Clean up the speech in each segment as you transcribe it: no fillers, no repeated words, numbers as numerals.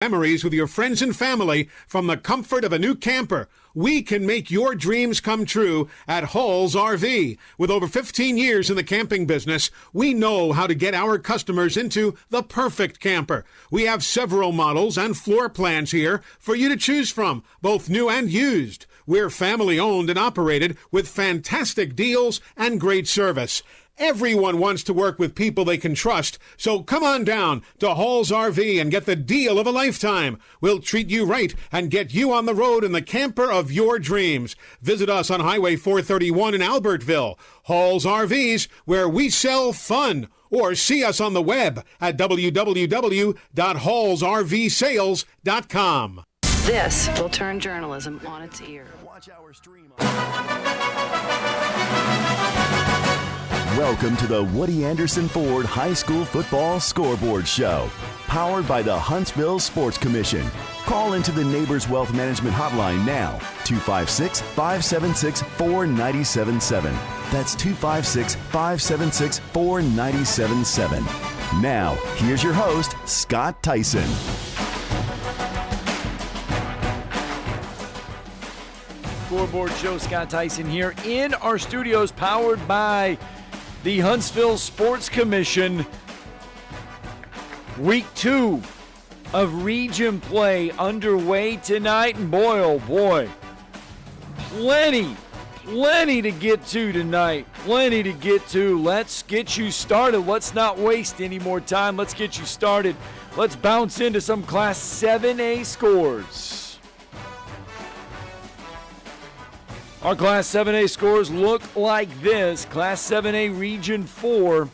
Memories with your friends and family from the comfort of a new camper. We can make your dreams come true at Hall's RV. With over 15 years in the camping business, we know how to get our customers into the perfect camper. We have several models and floor plans here for you to choose from, both new and used. We're family owned and operated with fantastic deals and great service. Everyone wants to work with people they can trust, so come on down to Hall's RV and get the deal of a lifetime. We'll treat you right and get you on the road in the camper of your dreams. Visit us on Highway 431 in Albertville. Hall's RVs, where we sell fun. Or see us on the web at www.hallsrvsales.com. This will turn journalism on its ear. Watch our stream. Welcome to the Woody Anderson Ford High School Football Scoreboard Show, powered by the Huntsville Sports Commission. Call into the Neighbors Wealth Management Hotline now, 256-576-4977. That's 256-576-4977. Now, here's your host, Scott Tyson. Scoreboard Show, Scott Tyson here in our studios, powered by the Huntsville Sports Commission. Week 2 of region play underway tonight, and boy, plenty to get to tonight. Plenty to get to. Let's get you started. Let's not waste any more time. Let's get you started. Let's bounce into some Class 7A scores. Our Class 7A scores look like this. Class 7A Region 4.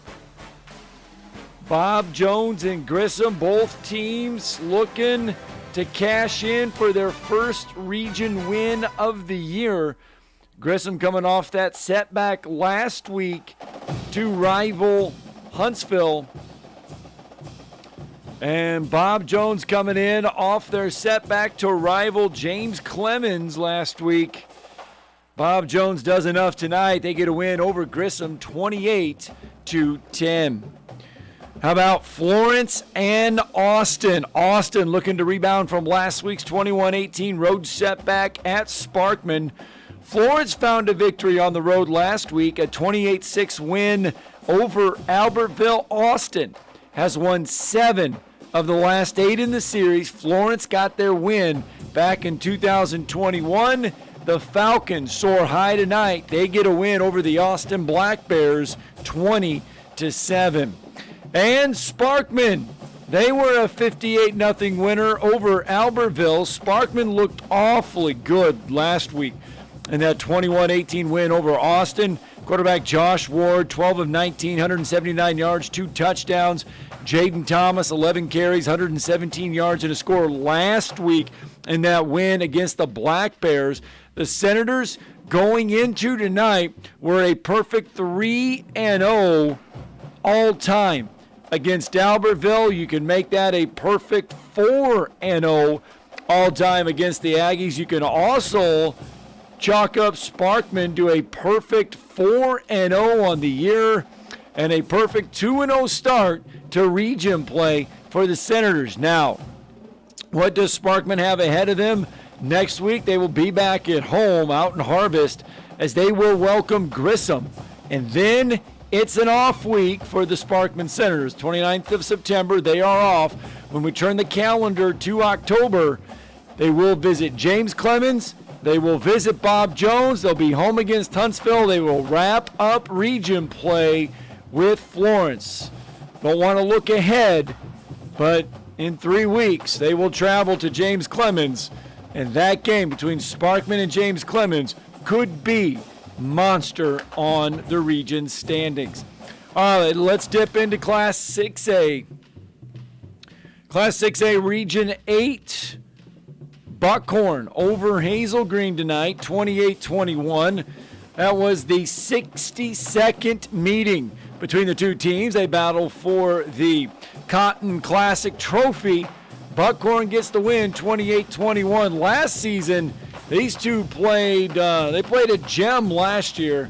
Bob Jones and Grissom, both teams looking to cash in for their first region win of the year. Grissom coming off that setback last week to rival Huntsville. And Bob Jones coming in off their setback to rival James Clemens last week. Bob Jones does enough tonight. They get a win over Grissom, 28-10. How about Florence and Austin? Austin looking to rebound from last week's 21-18 road setback at Sparkman. Florence found a victory on the road last week, a 28-6 win over Albertville. Austin has won 7 of the last 8 in the series. Florence got their win back in 2021. The Falcons soar high tonight. They get a win over the Austin Black Bears, 20-7. And Sparkman, they were a 58-0 winner over Albertville. Sparkman looked awfully good last week in that 21-18 win over Austin. Quarterback Josh Ward, 12 of 19, 179 yards, 2 touchdowns. Jaden Thomas, 11 carries, 117 yards, and a score last week in that win against the Black Bears. The Senators going into tonight were a perfect 3-0 all-time. Against Albertville, you can make that a perfect 4-0 all-time against the Aggies. You can also chalk up Sparkman to a perfect 4-0 on the year and a perfect 2-0 start to region play for the Senators. Now, what does Sparkman have ahead of them? Next week, they will be back at home out in Harvest as they will welcome Grissom. And then it's an off week for the Sparkman Senators. 29th of September, they are off. When we turn the calendar to October, they will visit James Clemens. They will visit Bob Jones. They'll be home against Huntsville. They will wrap up region play with Florence. Don't want to look ahead, but in 3 weeks, they will travel to James Clemens. And that game between Sparkman and James Clemens could be monster on the region standings. All right, let's dip into Class 6A. Class 6A Region 8. Buckhorn over Hazel Green tonight, 28-21. That was the 62nd meeting between the two teams. They battle for the Cotton Classic Trophy. Buckhorn gets the win, 28-21. Last season, these two played a gem last year.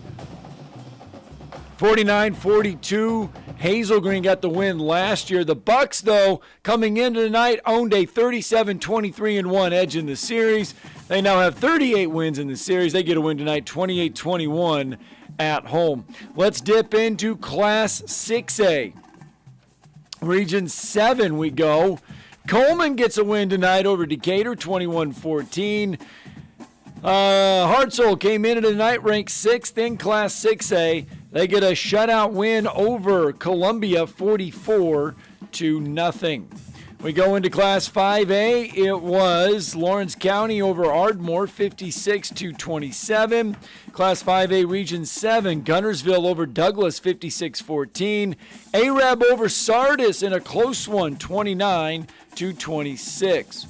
49-42 Hazel Green got the win last year. The Bucks, though, coming into tonight, owned a 37-23-1 edge in the series. They now have 38 wins in the series. They get a win tonight, 28-21 at home. Let's dip into Class 6A. Region 7 we go. Coleman gets a win tonight over Decatur, 21-14. Hartselle came in tonight ranked 6th in Class 6A. They get a shutout win over Columbia, 44-0. We go into Class 5A. It was Lawrence County over Ardmore, 56-27. Class 5A Region 7, Guntersville over Douglas, 56-14. Arab over Sardis in a close one, 29-26.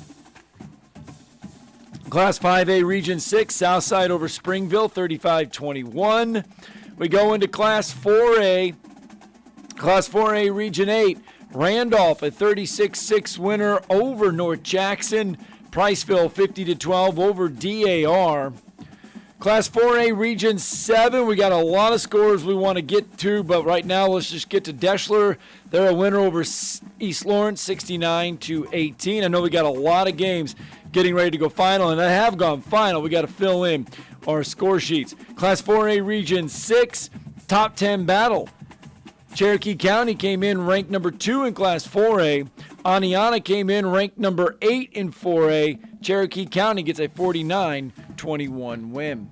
Class 5A Region 6, Southside over Springville, 35-21. We go into Class 4A. Class 4A Region 8, Randolph, a 36-6 winner over North Jackson. Priceville, 50-12 over DAR. Class 4A Region 7, we got a lot of scores we want to get to, but right now let's just get to Deschler. They're a winner over East Lawrence, 69-18. I know we got a lot of games getting ready to go final, and they have gone final. We got to fill in our score sheets. Class 4A Region 6, top 10 battle. Cherokee County came in ranked number 2 in Class 4A. Aniana came in ranked number 8 in 4A. Cherokee County gets a 49-21 win.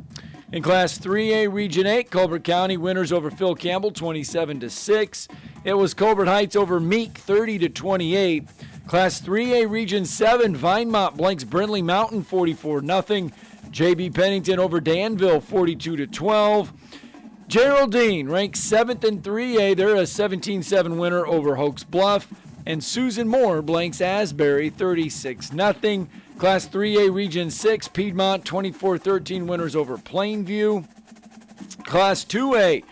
In Class 3A Region 8, Colbert County winners over Phil Campbell, 27-6. It was Colbert Heights over Meek, 30-28. Class 3A Region 7, Vinemont blanks Brindley Mountain, 44-0. JB Pennington over Danville, 42-12. Geraldine ranks 7th in 3A. They're a 17-7 winner over Hoax Bluff. And Susan Moore blanks Asbury, 36-0. Class 3A Region 6, Piedmont, 24-13 winners over Plainview. Class 2A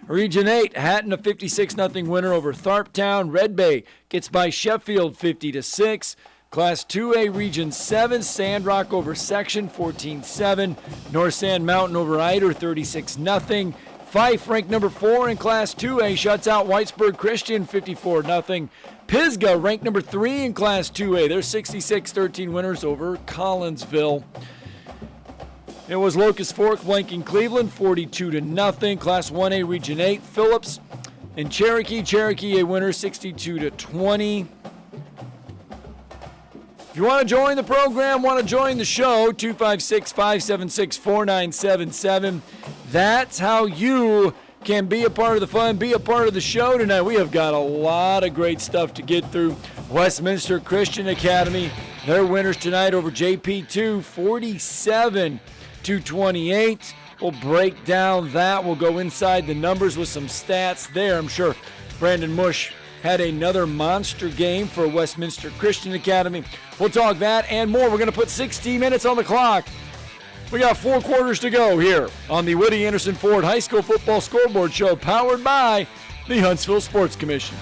Region 8, Hatton, a 56-0 winner over Tharptown. Red Bay gets by Sheffield, 50-6. Class 2A Region 7, Sandrock over Section, 14-7. North Sand Mountain over Eider, 36-0. Fife, ranked number 4 in Class 2A, shuts out Whitesburg Christian, 54-0. Pisgah, ranked number 3 in Class 2A. They're 66-13 winners over Collinsville. It was Locust Fork blanking Cleveland, 42-0. Class 1A Region 8, Phillips and Cherokee. Cherokee a winner, 62-20. If you want to join the program, want to join the show, 256-576-4977. That's how you can be a part of the fun, be a part of the show tonight. We have got a lot of great stuff to get through. Westminster Christian Academy, their winners tonight over JP2, 47-28. We'll break down that. We'll go inside the numbers with some stats there. I'm sure Brandon Mush had another monster game for Westminster Christian Academy. We'll talk that and more. We're going to put 60 minutes on the clock. We got 4 quarters to go here on the Woody Anderson Ford High School Football Scoreboard Show, powered by the Huntsville Sports Commission.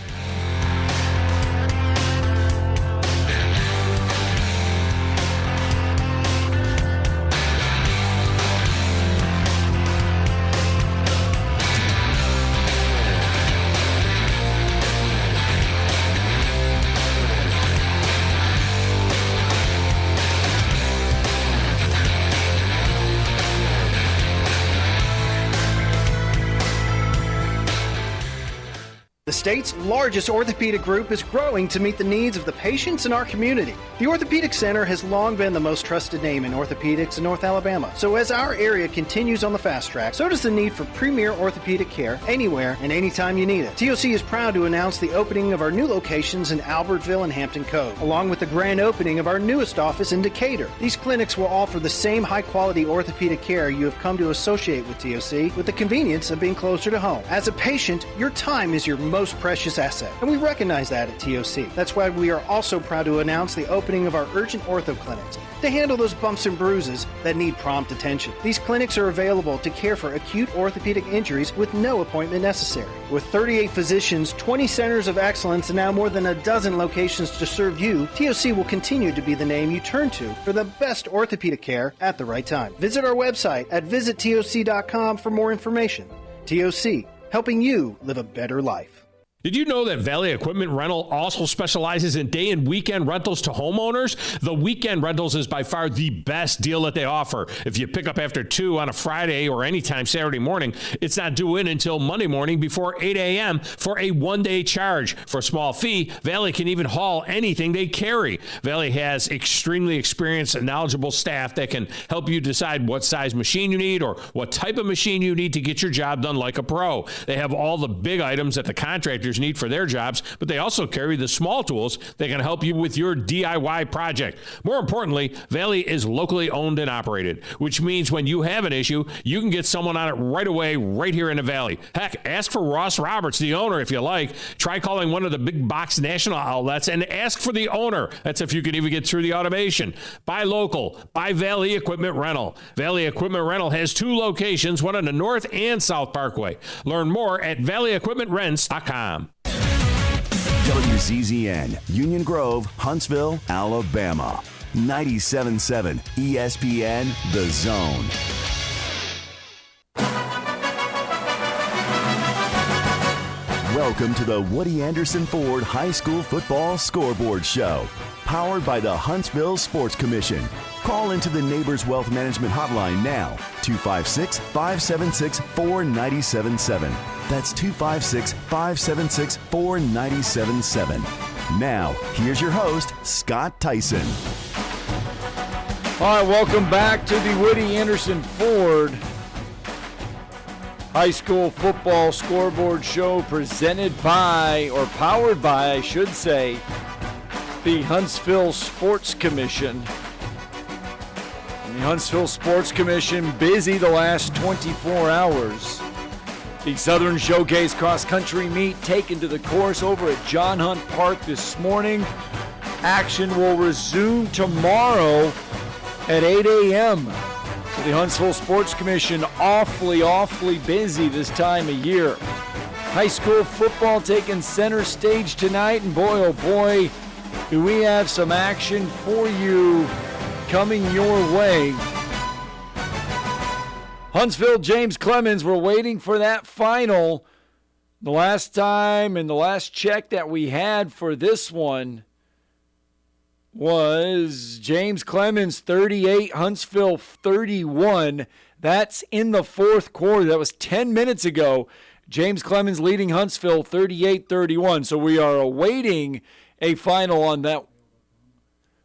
The state's largest orthopedic group is growing to meet the needs of the patients in our community. The Orthopedic Center has long been the most trusted name in orthopedics in North Alabama. So as our area continues on the fast track, so does the need for premier orthopedic care anywhere and anytime you need it. TOC is proud to announce the opening of our new locations in Albertville and Hampton Cove, along with the grand opening of our newest office in Decatur. These clinics will offer the same high-quality orthopedic care you have come to associate with TOC, with the convenience of being closer to home. As a patient, your time is your most precious asset, and we recognize that at TOC. That's why we are also proud to announce the opening of our urgent ortho clinics to handle those bumps and bruises that need prompt attention. These clinics are available to care for acute orthopedic injuries with no appointment necessary. With 38 physicians, 20 centers of excellence, and now more than a dozen locations to serve you, TOC will continue to be the name you turn to for the best orthopedic care at the right time. Visit our website at visittoc.com for more information. TOC, helping you live a better life. Did you know that Valley Equipment Rental also specializes in day and weekend rentals to homeowners? The weekend rentals is by far the best deal that they offer. If you pick up after 2 on a Friday or anytime Saturday morning, it's not due in until Monday morning before 8 a.m. for a one-day charge. For a small fee, Valley can even haul anything they carry. Valley has extremely experienced and knowledgeable staff that can help you decide what size machine you need or what type of machine you need to get your job done like a pro. They have all the big items that the contractors need for their jobs, but they also carry the small tools that can help you with your DIY project. More importantly, Valley is locally owned and operated, which means when you have an issue, you can get someone on it right away, right here in the Valley. Heck, ask for Ross Roberts, the owner, if you like. Try calling one of the big box national outlets and ask for the owner. That's if you can even get through the automation. Buy local. Buy Valley Equipment Rental. Valley Equipment Rental has 2 locations, one on the North and South Parkway. Learn more at valleyequipmentrents.com. WCZN, Union Grove, Huntsville, Alabama. 97.7 ESPN, The Zone. Welcome to the Woody Anderson Ford High School Football Scoreboard Show, powered by the Huntsville Sports Commission. Call into the Neighbors Wealth Management Hotline now, 256-576-4977. That's 256-576-4977. Now, here's your host, Scott Tyson. All right, welcome back to the Woody Anderson Ford High School Football Scoreboard Show, presented by, or powered by, I should say, the Huntsville Sports Commission. And the Huntsville Sports Commission busy the last 24 hours. The Southern Showcase Cross Country Meet taken to the course over at John Hunt Park this morning. Action will resume tomorrow at 8 a.m. So the Huntsville Sports Commission awfully busy this time of year. High school football taking center stage tonight, and boy, oh boy, do we have some action for you coming your way. Huntsville, James Clemens, we're waiting for that final. The last time and the last check that we had for this one was James Clemens 38, Huntsville 31. That's in the fourth quarter. That was 10 minutes ago. James Clemens leading Huntsville 38-31. So we are awaiting a final on that.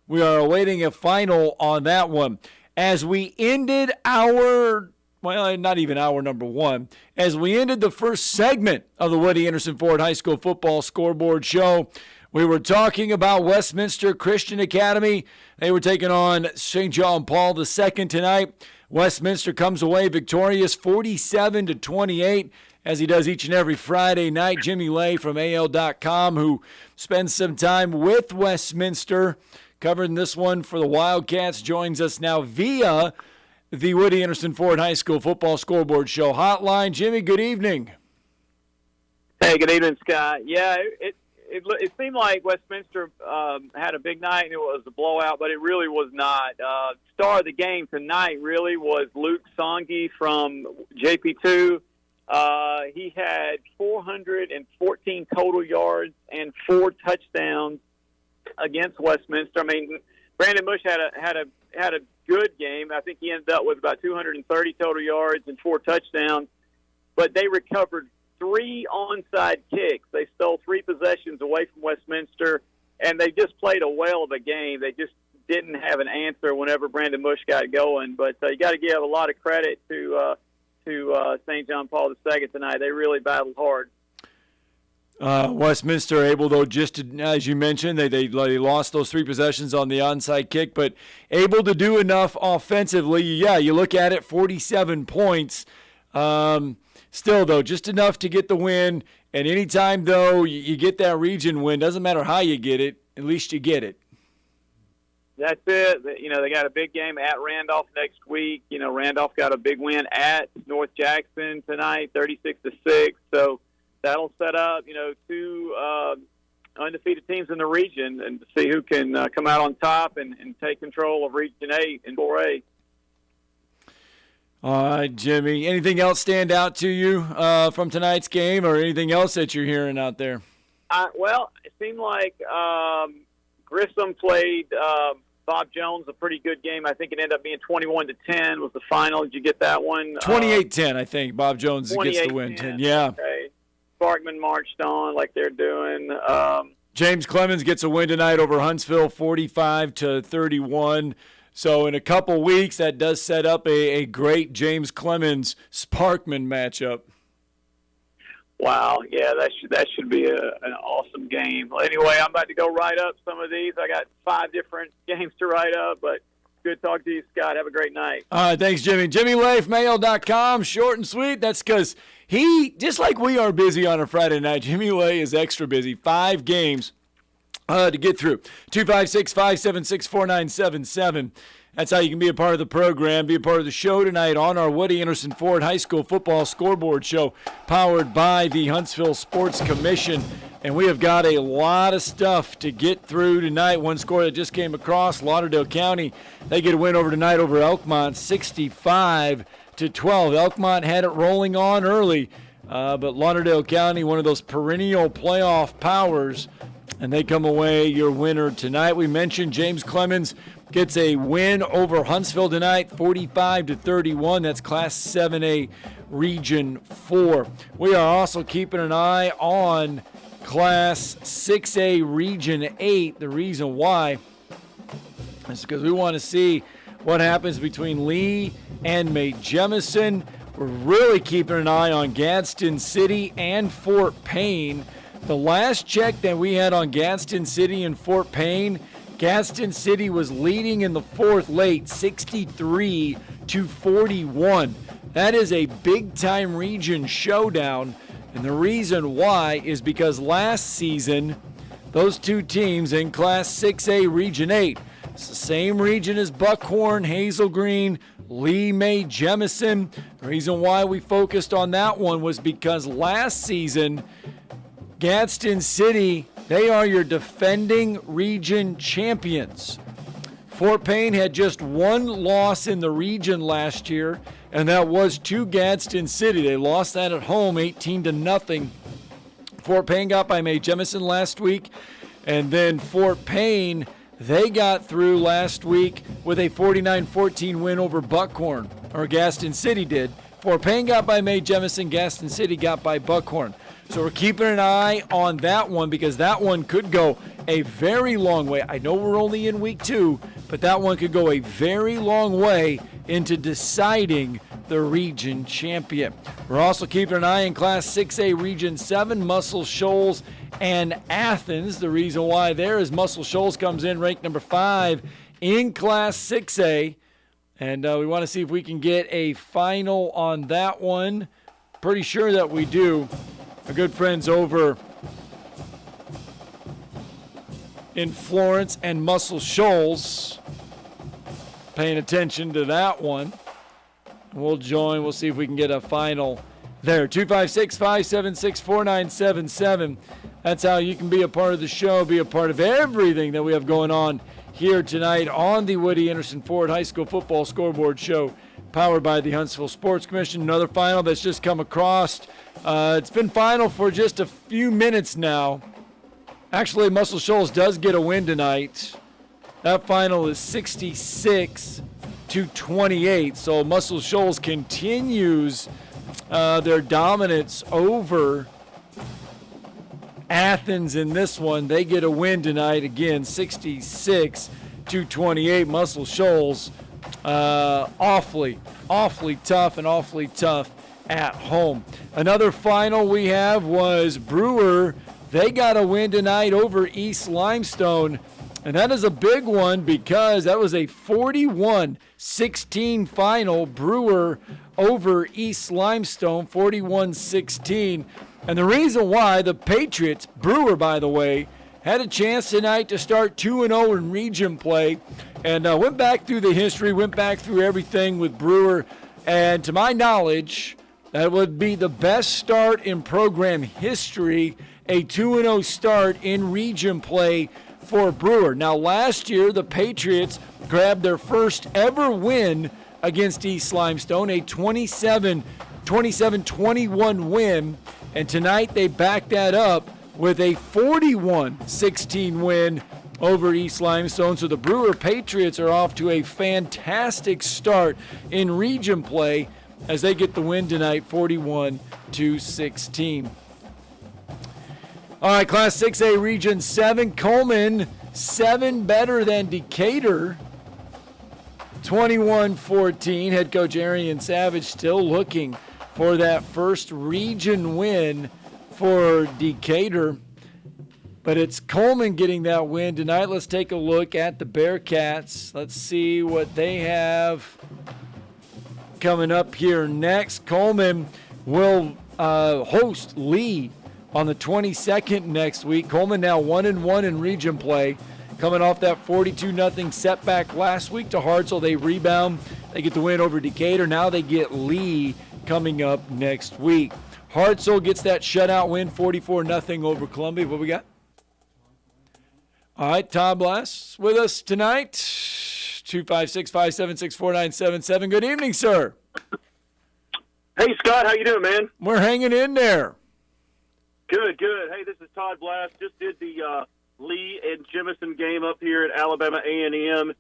We are awaiting a final on that one. As we ended our, well, not even hour number one, as we ended the first segment of the Woody Anderson Ford High School Football Scoreboard Show, we were talking about Westminster Christian Academy. They were taking on St. John Paul II tonight. Westminster comes away victorious 47-28, as he does each and every Friday night. Jimmy Lay from AL.com, who spends some time with Westminster, covering this one for the Wildcats, joins us now via the Woody Anderson Ford High School Football Scoreboard Show hotline. Jimmy, good evening. Hey, good evening, Scott. Yeah, it seemed like Westminster had a big night and it was a blowout, but it really was not. Star of the game tonight really was Luke Songi from JP2. He had 414 total yards and 4 touchdowns against Westminster. I mean, Brandon Bush had a good game. I think he ended up with about 230 total yards and 4 touchdowns, but they recovered 3 onside kicks. They stole 3 possessions away from Westminster, and they just played a whale of a game. They just didn't have an answer whenever Brandon Bush got going. But you got to give a lot of credit to St. John Paul II tonight. They really battled hard. Westminster able, though, just to, as you mentioned, they lost those 3 possessions on the onside kick, but able to do enough offensively. Yeah, you look at it, 47 points. Still, though, just enough to get the win. And anytime, though, you get that region win, doesn't matter how you get it, at least you get it. That's it. You know, they got a big game at Randolph next week. You know, Randolph got a big win at North Jackson tonight, 36-6. So that'll set up, 2 undefeated teams in the region, and to see who can come out on top and take control of Region 8 and 4A. All right, Jimmy. Anything else stand out to you from tonight's game, or anything else that you're hearing out there? Well, it seemed like Grissom played Bob Jones a pretty good game. I think it ended up being 21-10 was the final. Did you get that one? 28-10, I think. Bob Jones gets the win. 10. Yeah. Okay. Sparkman marched on like they're doing. James Clemens gets a win tonight over Huntsville, 45-31. So in a couple weeks, that does set up a great James Clemens-Sparkman matchup. Wow, yeah, that should be an awesome game. Well, anyway, I'm about to go write up some of these. I got 5 different games to write up, but good talk to you, Scott. Have a great night. All right, thanks, Jimmy. JimmyLafeMail.com, short and sweet. That's because he, just like we are busy on a Friday night, Jimmy Lay is extra busy. 5 games to get through. 256-576-4977. That's how you can be a part of the program, be a part of the show tonight on our Woody Anderson Ford High School Football Scoreboard Show, powered by the Huntsville Sports Commission. And we have got a lot of stuff to get through tonight. One score that just came across, Lauderdale County, they get a win over tonight over Elkmont, 65-12. Elkmont had it rolling on early, but Lauderdale County, one of those perennial playoff powers, and they come away your winner tonight. We mentioned James Clemens gets a win over Huntsville tonight, 45-31. That's Class 7A Region 4. We are also keeping an eye on Class 6A Region 8. The reason why is because we want to see what happens between Lee and May Jemison. We're really keeping an eye on Gadsden City and Fort Payne. The last check that we had on Gadsden City and Fort Payne, Gadsden City was leading in the fourth late, 63-41. That is a big-time region showdown, and the reason why is because last season, those two teams in Class 6A Region 8, it's the same region as Buckhorn, Hazel Green, Lee, May, Jemison. The reason why we focused on that one was because last season, Gadsden City, they are your defending region champions. Fort Payne had just one loss in the region last year, and that was to Gadsden City. They lost that at home 18-0. Fort Payne got by May Jemison last week, and then Fort Payne, they got through last week with a 49-14 win over Buckhorn, or Gadsden City did. Fort Payne got by May Jemison, Gadsden City got by Buckhorn. So we're keeping an eye on that one because that one could go a very long way. I know we're only in week 2, but that one could go a very long way into deciding the region champion. We're also keeping an eye in Class 6A Region 7, Muscle Shoals and Athens. The reason why there is Muscle Shoals comes in ranked number 5 in Class 6A. And we want to see if we can get a final on that one. Pretty sure that we do. Our good friends over in Florence and Muscle Shoals paying attention to that one. We'll join. We'll see if we can get a final there. 256-576-4977. That's how you can be a part of the show, be a part of everything that we have going on here tonight on the Woody Anderson Ford High School Football Scoreboard Show, powered by the Huntsville Sports Commission. Another final that's just come across. It's been final for just a few minutes now. Actually, Muscle Shoals does get a win tonight. That final is 66-28. So Muscle Shoals continues their dominance over Athens in this one. They get a win tonight again, 66-28. Muscle Shoals awfully tough and awfully tough at home. Another final we have was Brewer. They got a win tonight over East Limestone, and that is a big one because that was a 41-16 final. Brewer over East Limestone, 41-16. And the reason why the Patriots, Brewer by the way, had a chance tonight to start 2-0 in region play, and went back through the history, went back through everything with Brewer, and to my knowledge, that would be the best start in program history, a 2-0 start in region play for Brewer. Now, last year, the Patriots grabbed their first ever win against East Limestone, a 27-21 win. And tonight they back that up with a 41-16 win over East Limestone. So the Brewer Patriots are off to a fantastic start in region play as they get the win tonight, 41-16. All right, Class 6A Region 7, Coleman, 7 better than Decatur, 21-14. Head coach Arian Savage still looking for that first region win for Decatur. But it's Coleman getting that win tonight. Let's take a look at the Bearcats. Let's see what they have coming up here next. Coleman will host Lee on the 22nd next week. Coleman now 1-1 in region play. Coming off that 42-0 setback last week to Hartselle. They rebound. They get the win over Decatur. Now they get Lee coming up next week. Hartselle gets that shutout win, 44-0 over Columbia. What we got? All right, Todd Blass with us tonight. 256-576-4977. Good evening, sir. Hey, Scott. How you doing, man? We're hanging in there. Good. Hey, this is Todd Blass. Just did the Lee and Jemison game up here at Alabama A&M.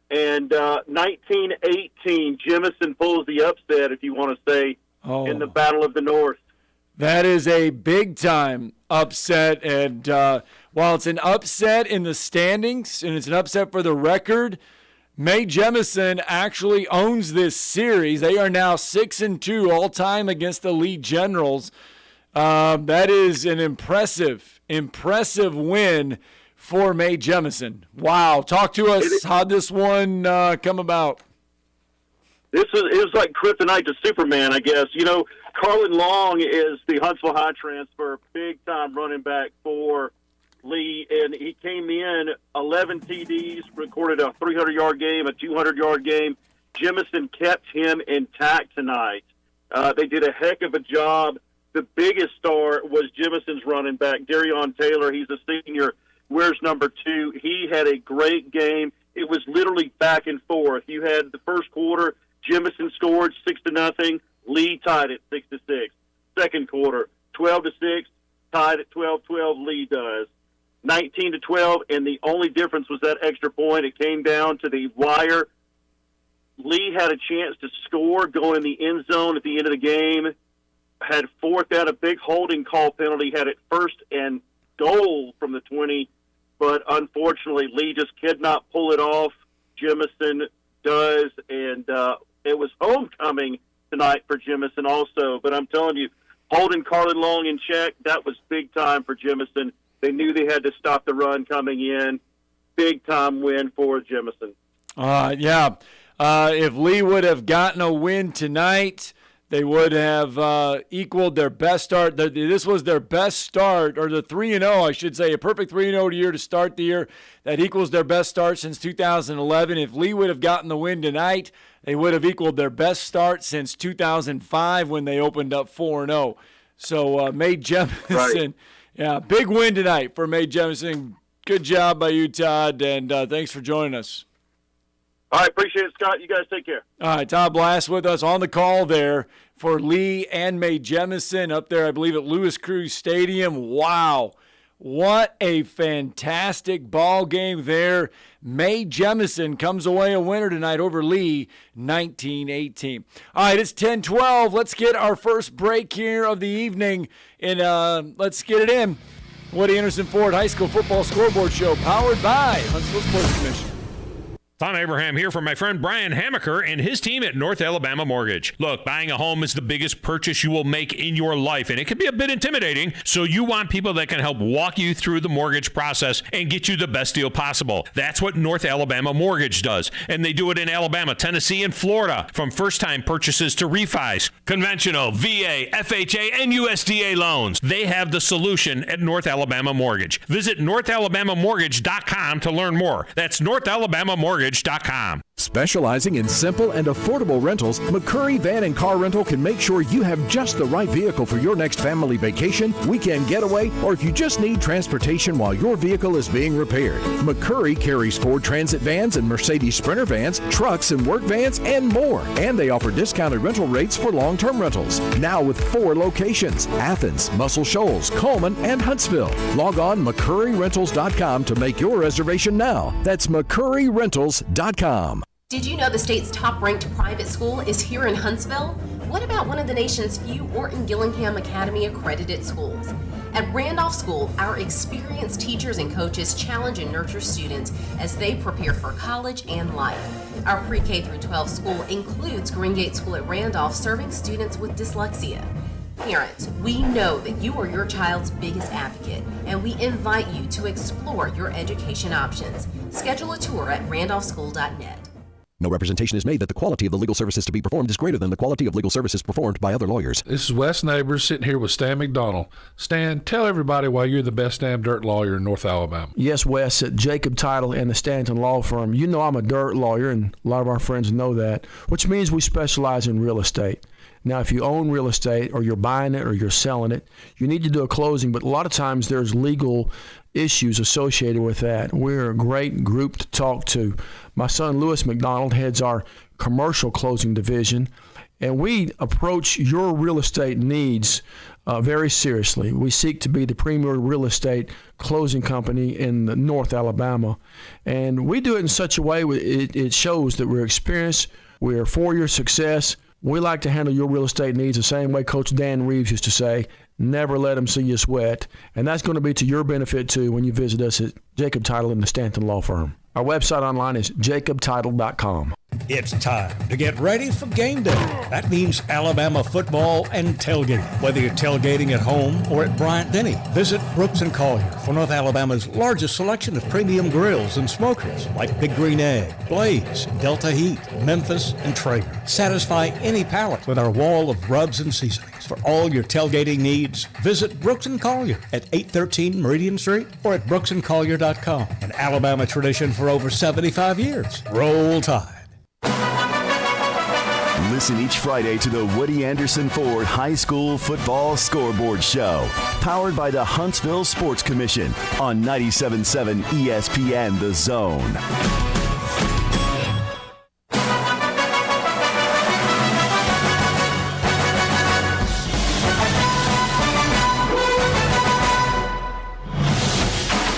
And 1918, Jemison pulls the upset, if you want to say, in the Battle of the North. That is a big-time upset. And while it's an upset in the standings and it's an upset for the record, May Jemison actually owns this series. They are now 6-2 all-time against the Lee Generals. That is an impressive win for May Jemison. Wow. Talk to us. How'd this one come about? It was like kryptonite to Superman, I guess. You know, Carlin Long is the Huntsville High transfer, big-time running back for Lee, and he came in 11 TDs, recorded a 300-yard game, a 200-yard game. Jemison kept him intact tonight. They did a heck of a job. The biggest star was Jemison's running back, Darion Taylor. He's a senior, wears number 2. He had a great game. It was literally back and forth. You had the first quarter, Jemison scored 6-0. Lee tied it 6-6. Second quarter, 12-6, tied at 12-12. Lee does 19-12, and the only difference was that extra point. It came down to the wire. Lee had a chance to score, go in the end zone at the end of the game. Had fourth down, a big holding call penalty. Had it first and goal from the 20, but unfortunately Lee just could not pull it off. Jemison does, and it was homecoming tonight for Jemison also. But I'm telling you, holding Carlin Long in check, that was big time for Jemison. They knew they had to stop the run coming in. Big time win for Jemison. If Lee would have gotten a win tonight, they would have equaled their best start. This was their best start, or the 3-0, I should say, a perfect 3-0 year to start the year. That equals their best start since 2011. If Lee would have gotten the win tonight, they would have equaled their best start since 2005 when they opened up 4-0. So May Jemison, big win tonight for May Jemison. Good job by you, Todd, and thanks for joining us. All right, appreciate it, Scott. You guys take care. All right, Todd Blass with us on the call there for Lee and May Jemison up there, I believe, at Louis Cruz Stadium. Wow, what a fantastic ball game there. May Jemison comes away a winner tonight over Lee, 19-18. All right, it's 10-12. Let's get our first break here of the evening, and let's get it in. Woody Anderson Ford High School Football Scoreboard Show, powered by Huntsville Sports Commission. Tom Abraham here from my friend Brian Hamaker and his team at North Alabama Mortgage. Look, buying a home is the biggest purchase you will make in your life, and it can be a bit intimidating, so you want people that can help walk you through the mortgage process and get you the best deal possible. That's what North Alabama Mortgage does, and they do it in Alabama, Tennessee, and Florida, from first-time purchases to refis, conventional, VA, FHA, and USDA loans. They have the solution at North Alabama Mortgage. Visit NorthAlabamaMortgage.com to learn more. That's NorthAlabamaMortgage.com. Specializing in simple and affordable rentals, McCurry Van and Car Rental can make sure you have just the right vehicle for your next family vacation, weekend getaway, or if you just need transportation while your vehicle is being repaired. McCurry carries Ford Transit vans and Mercedes Sprinter vans, trucks and work vans, and more. And they offer discounted rental rates for long-term rentals. Now with 4 locations: Athens, Muscle Shoals, Coleman, and Huntsville. Log on McCurryRentals.com to make your reservation now. That's McCurryRentals.com. Did you know the state's top-ranked private school is here in Huntsville? What about one of the nation's few Orton-Gillingham Academy accredited schools? At Randolph School, our experienced teachers and coaches challenge and nurture students as they prepare for college and life. Our pre-K through 12 school includes Greengate School at Randolph, serving students with dyslexia. Parents, we know that you are your child's biggest advocate, and we invite you to explore your education options. Schedule a tour at randolphschool.net. No representation is made that the quality of the legal services to be performed is greater than the quality of legal services performed by other lawyers. This is Wes Neighbors sitting here with Stan McDonald. Stan, tell everybody why you're the best damn dirt lawyer in North Alabama. Yes, Wes, at Jacob Title and the Stanton Law Firm. You know I'm a dirt lawyer, and a lot of our friends know that, which means we specialize in real estate. Now, if you own real estate or you're buying it or you're selling it, you need to do a closing, but a lot of times there's legal issues associated with that. We're a great group to talk to. My son, Lewis McDonald, heads our commercial closing division, and we approach your real estate needs very seriously. We seek to be the premier real estate closing company in North Alabama, and we do it in such a way it shows that we're experienced, we're for your success. We like to handle your real estate needs the same way Coach Dan Reeves used to say, never let them see you sweat. And that's going to be to your benefit, too, when you visit us at Jacob Title and the Stanton Law Firm. Our website online is jacobtitle.com. It's time to get ready for game day. That means Alabama football and tailgating. Whether you're tailgating at home or at Bryant-Denny, visit Brooks & Collier for North Alabama's largest selection of premium grills and smokers like Big Green Egg, Blaze, Delta Heat, Memphis, and Traeger. Satisfy any palate with our wall of rubs and seasonings. For all your tailgating needs, visit Brooks & Collier at 813 Meridian Street or at brooksandcollier.com. An Alabama tradition for over 75 years. Roll Tide. Listen each Friday to the Woody Anderson Ford High School Football Scoreboard Show, powered by the Huntsville Sports Commission on 97.7 ESPN The Zone.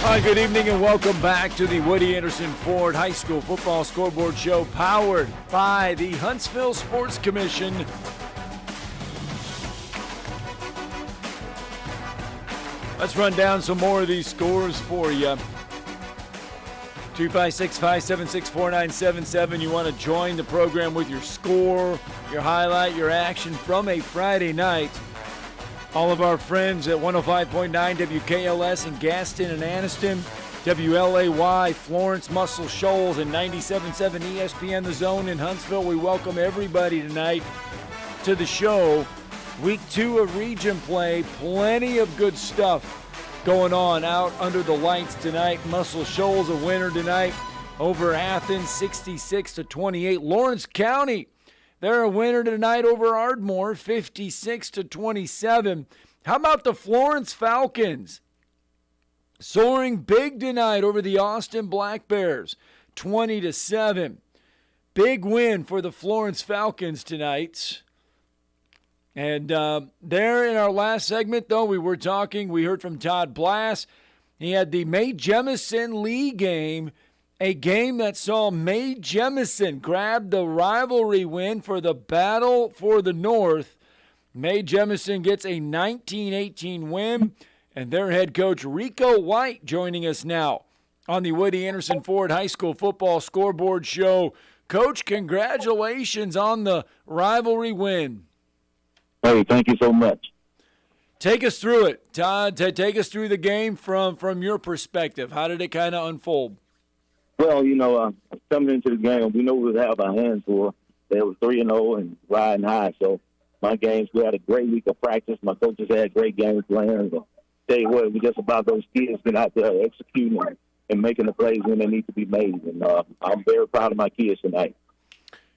Hi, good evening and welcome back to the Woody Anderson Ford High School Football Scoreboard Show, powered by the Huntsville Sports Commission. Let's run down some more of these scores for you. 256-576-4977. You want to join the program with your score, your highlight, your action from a Friday night. All of our friends at 105.9 WKLS in Gaston and Anniston, WLAY, Florence, Muscle Shoals, and 97.7 ESPN The Zone in Huntsville. We welcome everybody tonight to the show. Week 2 of region play. Plenty of good stuff going on out under the lights tonight. Muscle Shoals a winner tonight over Athens, 66-28. Lawrence County, they're a winner tonight over Ardmore, 56-27. How about the Florence Falcons? Soaring big tonight over the Austin Black Bears, 20-7. Big win for the Florence Falcons tonight. And there in our last segment, though, we heard from Todd Blass. He had the Mae Jemison Lee game, a game that saw Mae Jemison grab the rivalry win for the Battle for the North. Mae Jemison gets a 19-18 win, and their head coach Rico White joining us now on the Woody Anderson Ford High School Football Scoreboard Show. Coach, congratulations on the rivalry win. Hey, thank you so much. Take us through it, Todd. Take us through the game from your perspective. How did it kind of unfold? Well, coming into the game, we know we would have our hands full. They were 3-0 and riding high. So my games, we had a great week of practice. My coaches had great game plans. Tell you what, it was just about those kids been out there executing and making the plays when they need to be made. And I'm very proud of my kids tonight.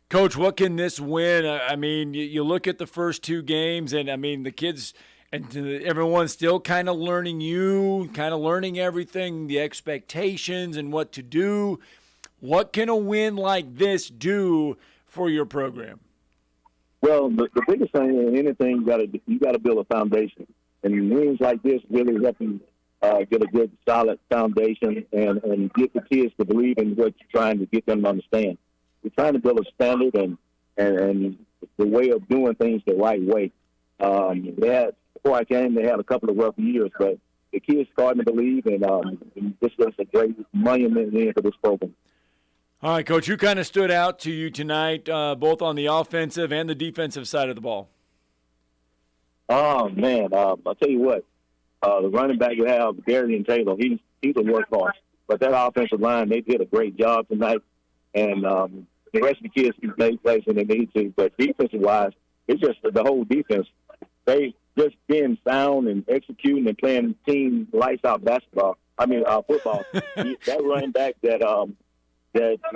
Coach, what can this win? I mean, you look at the first two games, and, I mean, the kids and everyone's still kind of learning you, kind of learning everything, the expectations and what to do. What can a win like this do for your program? Well, the biggest thing in anything, you got to build a foundation. And wins like this really help you get a good, solid foundation and get the kids to believe in what you're trying to get them to understand. We're trying to build a standard and the way of doing things the right way. Before I came, they had a couple of rough years, but the kids starting to believe, and this is a great monument in for this program. All right, Coach, who kind of stood out to you tonight, both on the offensive and the defensive side of the ball? Oh, man, I'll tell you what. The running back you have, Darian Taylor, he's a workhorse. But that offensive line, they did a great job tonight. And the rest of the kids can make plays when they need to. But defensive-wise, it's just the whole defense. They just being sound and executing and playing team lights-out football. That running back that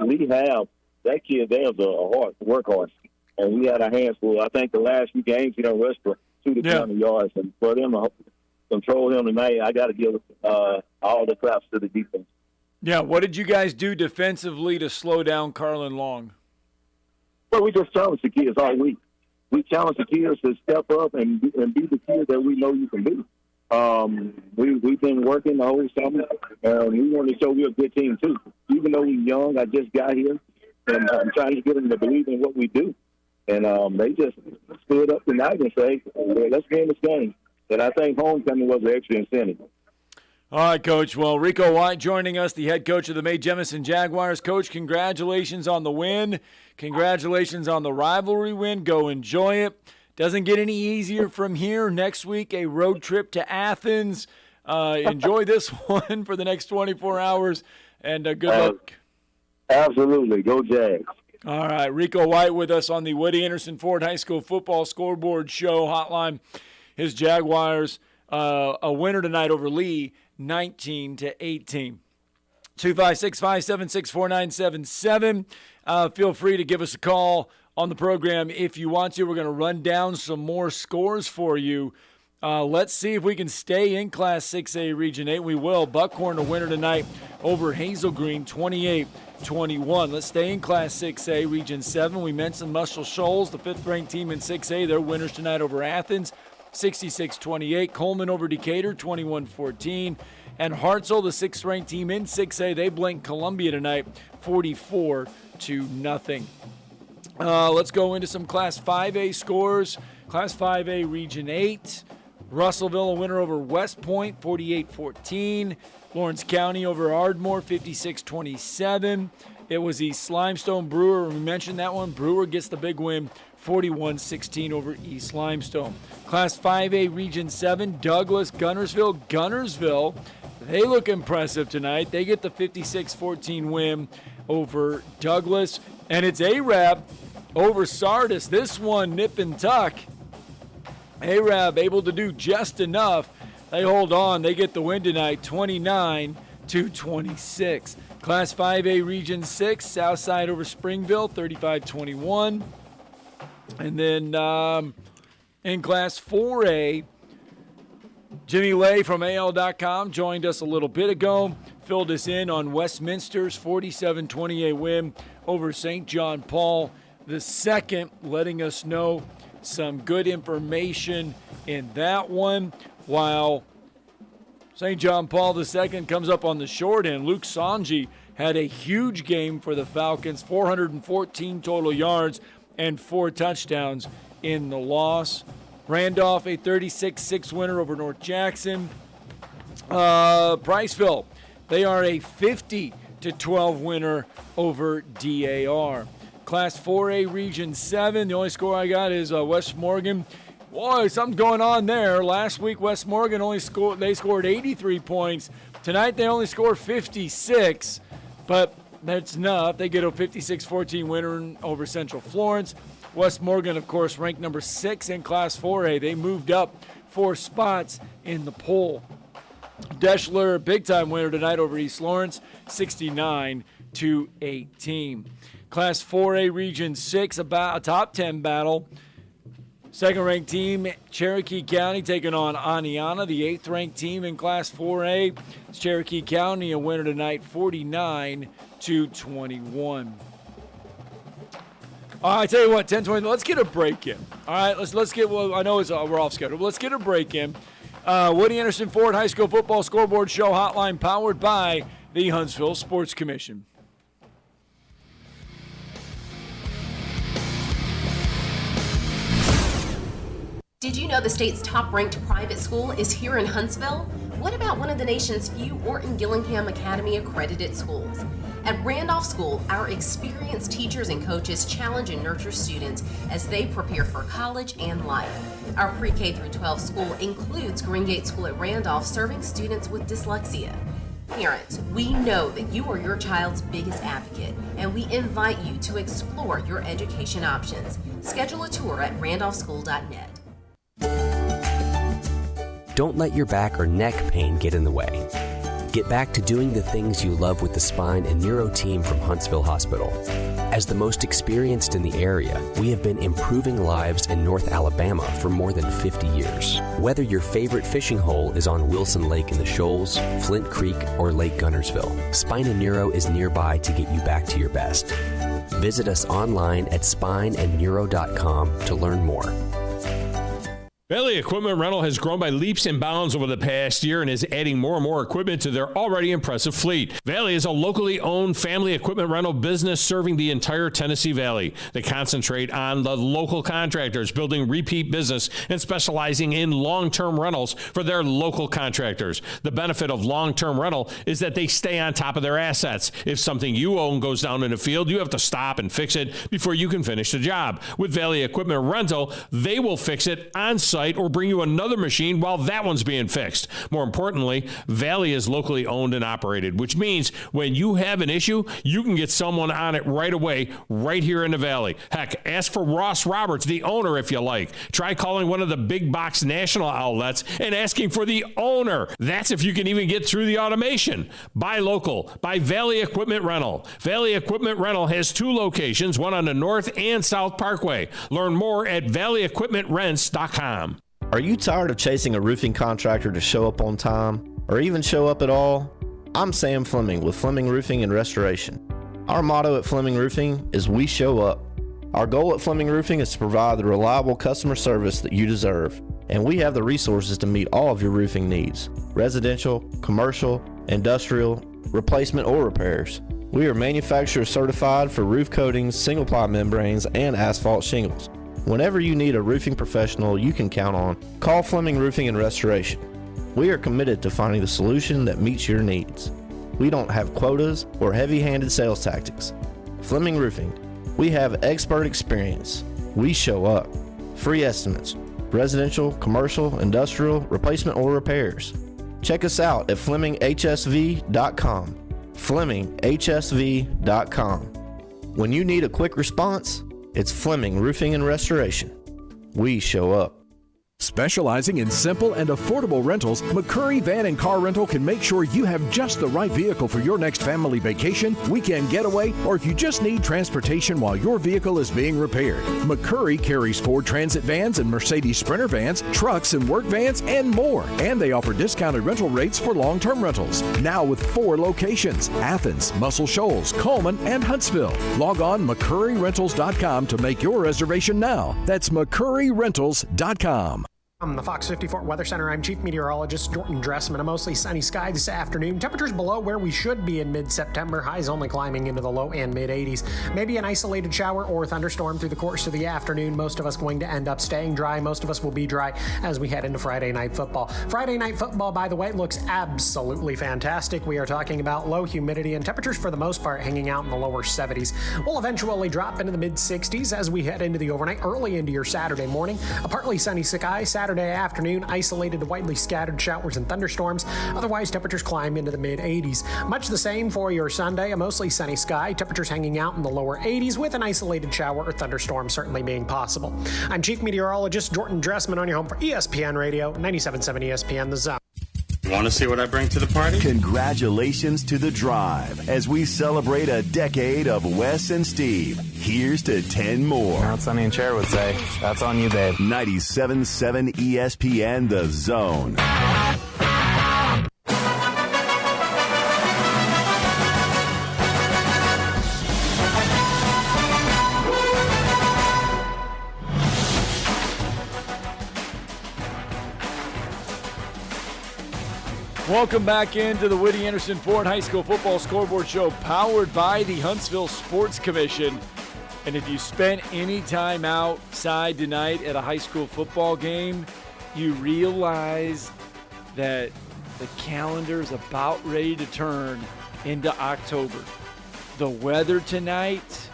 we have, that kid there is a workhorse. And we had our hands full. I think the last few games, rushed for 200 to 300 yards. And for them to control him tonight, I got to give all the props to the defense. Yeah, what did you guys do defensively to slow down Carlin Long? Well, we just challenged the kids all week. We challenged the kids to step up and be the kids that we know you can be. We've been working the whole summer, and we want to show we're a good team, too. Even though we're young, I just got here, and I'm trying to get them to believe in what we do. And they just stood up tonight and say, well, let's win this game. And I think homecoming was an extra incentive. All right, Coach. Well, Rico White joining us, the head coach of the Mae Jemison Jaguars. Coach, congratulations on the win. Congratulations on the rivalry win. Go enjoy it. Doesn't get any easier from here. Next week, a road trip to Athens. Enjoy this one for the next 24 hours, and good luck. Absolutely. Go Jags. All right, Rico White with us on the Woody Anderson Ford High School Football Scoreboard Show hotline. His Jaguars, a winner tonight over Lee, 19-18. 256-576-4977. Feel free to give us a call on the program if you want to. We're going to run down some more scores for you. Let's see if we can stay in Class 6A Region 8. We will. Buckhorn a winner tonight over Hazel Green, 28-21. Let's stay in Class 6A Region 7. We mentioned Muscle Shoals, the fifth-ranked team in 6A. They're winners tonight over Athens, 66-28. Coleman over Decatur, 21-14. And Hartselle, the sixth-ranked team in 6A, they blanked Columbia tonight, 44-0. Let's go into some Class 5A scores. Class 5A Region 8. Russellville, a winner over West Point, 48-14. Lawrence County over Ardmore, 56-27. It was East Limestone Brewer. We mentioned that one. Brewer gets the big win, 41-16 over East Limestone. Class 5A Region 7, Douglas, Gunnersville. Gunnersville, they look impressive tonight. They get the 56-14 win over Douglas. And it's Arab over Sardis. This one, nip and tuck. Arab able to do just enough. They hold on. They get the win tonight, 29-26. Class 5A Region 6, Southside over Springville, 35-21. And then in Class 4A, Jimmy Lay from AL.com joined us a little bit ago, filled us in on Westminster's 47-28 win over St. John Paul II, letting us know some good information in that one. While St. John Paul II comes up on the short end, Luke Sanji had a huge game for the Falcons, 414 total yards and 4 touchdowns in the loss. Randolph, a 36-6 winner over North Jackson. Priceville, they are a 50-12 winner over DAR. Class 4A Region 7, the only score I got is West Morgan. Boy, something's going on there. Last week, West Morgan they scored 83 points. Tonight, they only scored 56, but that's enough. They get a 56-14 winner over Central Florence. West Morgan, of course, ranked number 6 in Class 4A. They moved up 4 spots in the poll. Deschler, big-time winner tonight over East Lawrence, 69-18. Class 4A Region 6, about a top 10 battle. Second-ranked team, Cherokee County, taking on Aniana, the 8th-ranked team in Class 4A. It's Cherokee County, a winner tonight, 49-21. All right, I tell you what, 10-20, let's get a break in. All right, let's get, well, I know we're off schedule, but let's get a break in. Woody Anderson Ford High School Football Scoreboard Show Hotline, powered by the Huntsville Sports Commission. Did you know the state's top-ranked private school is here in Huntsville? What about one of the nation's few Orton-Gillingham Academy accredited schools? At Randolph School, our experienced teachers and coaches challenge and nurture students as they prepare for college and life. Our pre-K through 12 school includes Greengate School at Randolph, serving students with dyslexia. Parents, we know that you are your child's biggest advocate, and we invite you to explore your education options. Schedule a tour at randolphschool.net. Don't let your back or neck pain get in the way. Get back to doing the things you love with the spine and neuro team from Huntsville Hospital. As the most experienced in the area, we have been improving lives in North Alabama for more than 50 years. Whether your favorite fishing hole is on Wilson Lake in the Shoals, Flint Creek, or Lake Gunnersville, Spine and Neuro is nearby to get you back to your best. Visit us online at spineandneuro.com to learn more. Valley Equipment Rental has grown by leaps and bounds over the past year and is adding more and more equipment to their already impressive fleet. Valley is a locally owned family equipment rental business serving the entire Tennessee Valley. They concentrate on the local contractors, building repeat business and specializing in long-term rentals for their local contractors. The benefit of long-term rental is that they stay on top of their assets. If something you own goes down in a field, you have to stop and fix it before you can finish the job. With Valley Equipment Rental, they will fix it on site or bring you another machine while that one's being fixed. More importantly, Valley is locally owned and operated, which means when you have an issue, you can get someone on it right away, right here in the Valley. Heck, ask for Ross Roberts, the owner, if you like. Try calling one of the big box national outlets and asking for the owner. That's if you can even get through the automation. Buy local. Buy Valley Equipment Rental. Valley Equipment Rental has 2 locations, one on the North and South Parkway. Learn more at valleyequipmentrents.com. Are you tired of chasing a roofing contractor to show up on time, or even show up at all? I'm Sam Fleming with Fleming Roofing and Restoration. Our motto at Fleming Roofing is we show up. Our goal at Fleming Roofing is to provide the reliable customer service that you deserve, and we have the resources to meet all of your roofing needs: residential, commercial, industrial, replacement, or repairs. We are manufacturer certified for roof coatings, single-ply membranes, and asphalt shingles. Whenever you need a roofing professional you can count on, call Fleming Roofing and Restoration. We are committed to finding the solution that meets your needs. We don't have quotas or heavy-handed sales tactics. Fleming Roofing, we have expert experience. We show up. Free estimates, residential, commercial, industrial, replacement, or repairs. Check us out at FlemingHSV.com. FlemingHSV.com. When you need a quick response, it's Fleming Roofing and Restoration. We show up. Specializing in simple and affordable rentals, McCurry Van and Car Rental can make sure you have just the right vehicle for your next family vacation, weekend getaway, or if you just need transportation while your vehicle is being repaired. McCurry carries Ford Transit vans and Mercedes Sprinter vans, trucks and work vans, and more. And they offer discounted rental rates for long-term rentals. Now with 4 locations: Athens, Muscle Shoals, Coleman, and Huntsville. Log on McCurryRentals.com to make your reservation now. That's McCurryRentals.com. From the Fox 54 Weather Center, I'm Chief Meteorologist Jordan Dressman. A mostly sunny sky this afternoon. Temperatures below where we should be in mid-September. Highs only climbing into the low and mid-80s. Maybe an isolated shower or thunderstorm through the course of the afternoon. Most of us going to end up staying dry. Most of us will be dry as we head into Friday Night Football. Friday Night Football, by the way, looks absolutely fantastic. We are talking about low humidity and temperatures for the most part hanging out in the lower 70s. We'll eventually drop into the mid-60s as we head into the overnight, early into your Saturday morning. A partly sunny sky Saturday afternoon, isolated to widely scattered showers and thunderstorms. Otherwise, temperatures climb into the mid-80s. Much the same for your Sunday, a mostly sunny sky, temperatures hanging out in the lower 80s with an isolated shower or thunderstorm certainly being possible. I'm Chief Meteorologist Jordan Dressman on your home for ESPN Radio, 97.7 ESPN The Zone. Want to see what I bring to the party? Congratulations to The Drive as we celebrate a decade of Wes and Steve. Here's to 10 more. Now, Sonny and Cher would say, that's on you, babe. 97.7 ESPN The Zone. Welcome back into the Woody Anderson Ford High School Football Scoreboard Show, powered by the Huntsville Sports Commission. And if you spent any time outside tonight at a high school football game, you realize that the calendar is about ready to turn into October. The weather tonight,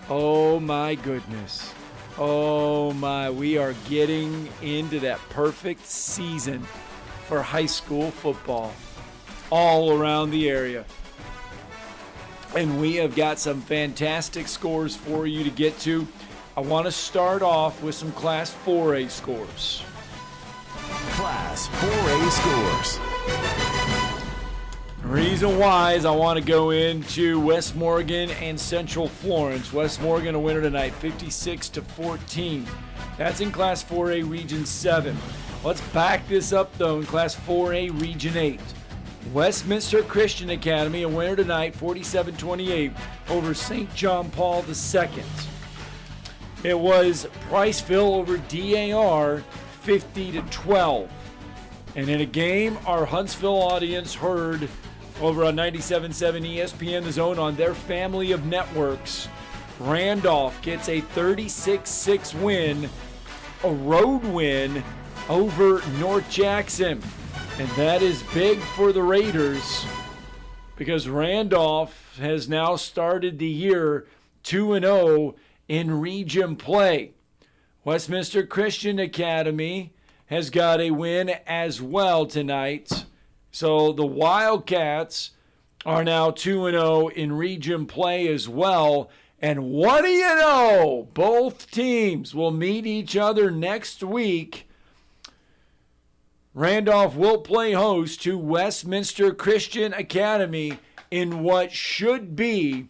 oh my goodness. Oh my, we are getting into that perfect season for high school football all around the area. And we have got some fantastic scores for you to get to. I want to start off with some Class 4A scores. Class 4A scores. Reason why is I want to go into West Morgan and Central Florence. West Morgan a winner tonight, 56-14. That's in Class 4A Region 7. Let's back this up, though, in Class 4A Region 8. Westminster Christian Academy, a winner tonight, 47-28 over St. John Paul II. It was Priceville over DAR, 50-12. And in a game our Huntsville audience heard over on 97.7 ESPN The Zone on their family of networks, Randolph gets a 36-6 win, a road win over North Jackson. And that is big for the Raiders because Randolph has now started the year 2-0 in region play. Westminster Christian Academy has got a win as well tonight. So the Wildcats are now 2-0 in region play as well. And what do you know? Both teams will meet each other next week. Randolph will play host to Westminster Christian Academy in what should be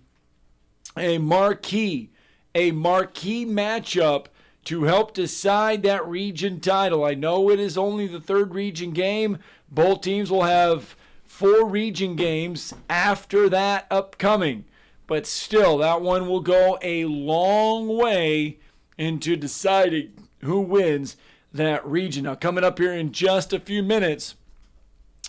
a marquee matchup to help decide that region title. I know it is only the third region game. Both teams will have 4 region games after that upcoming. But still, that one will go a long way into deciding who wins that region. Now, coming up here in just a few minutes,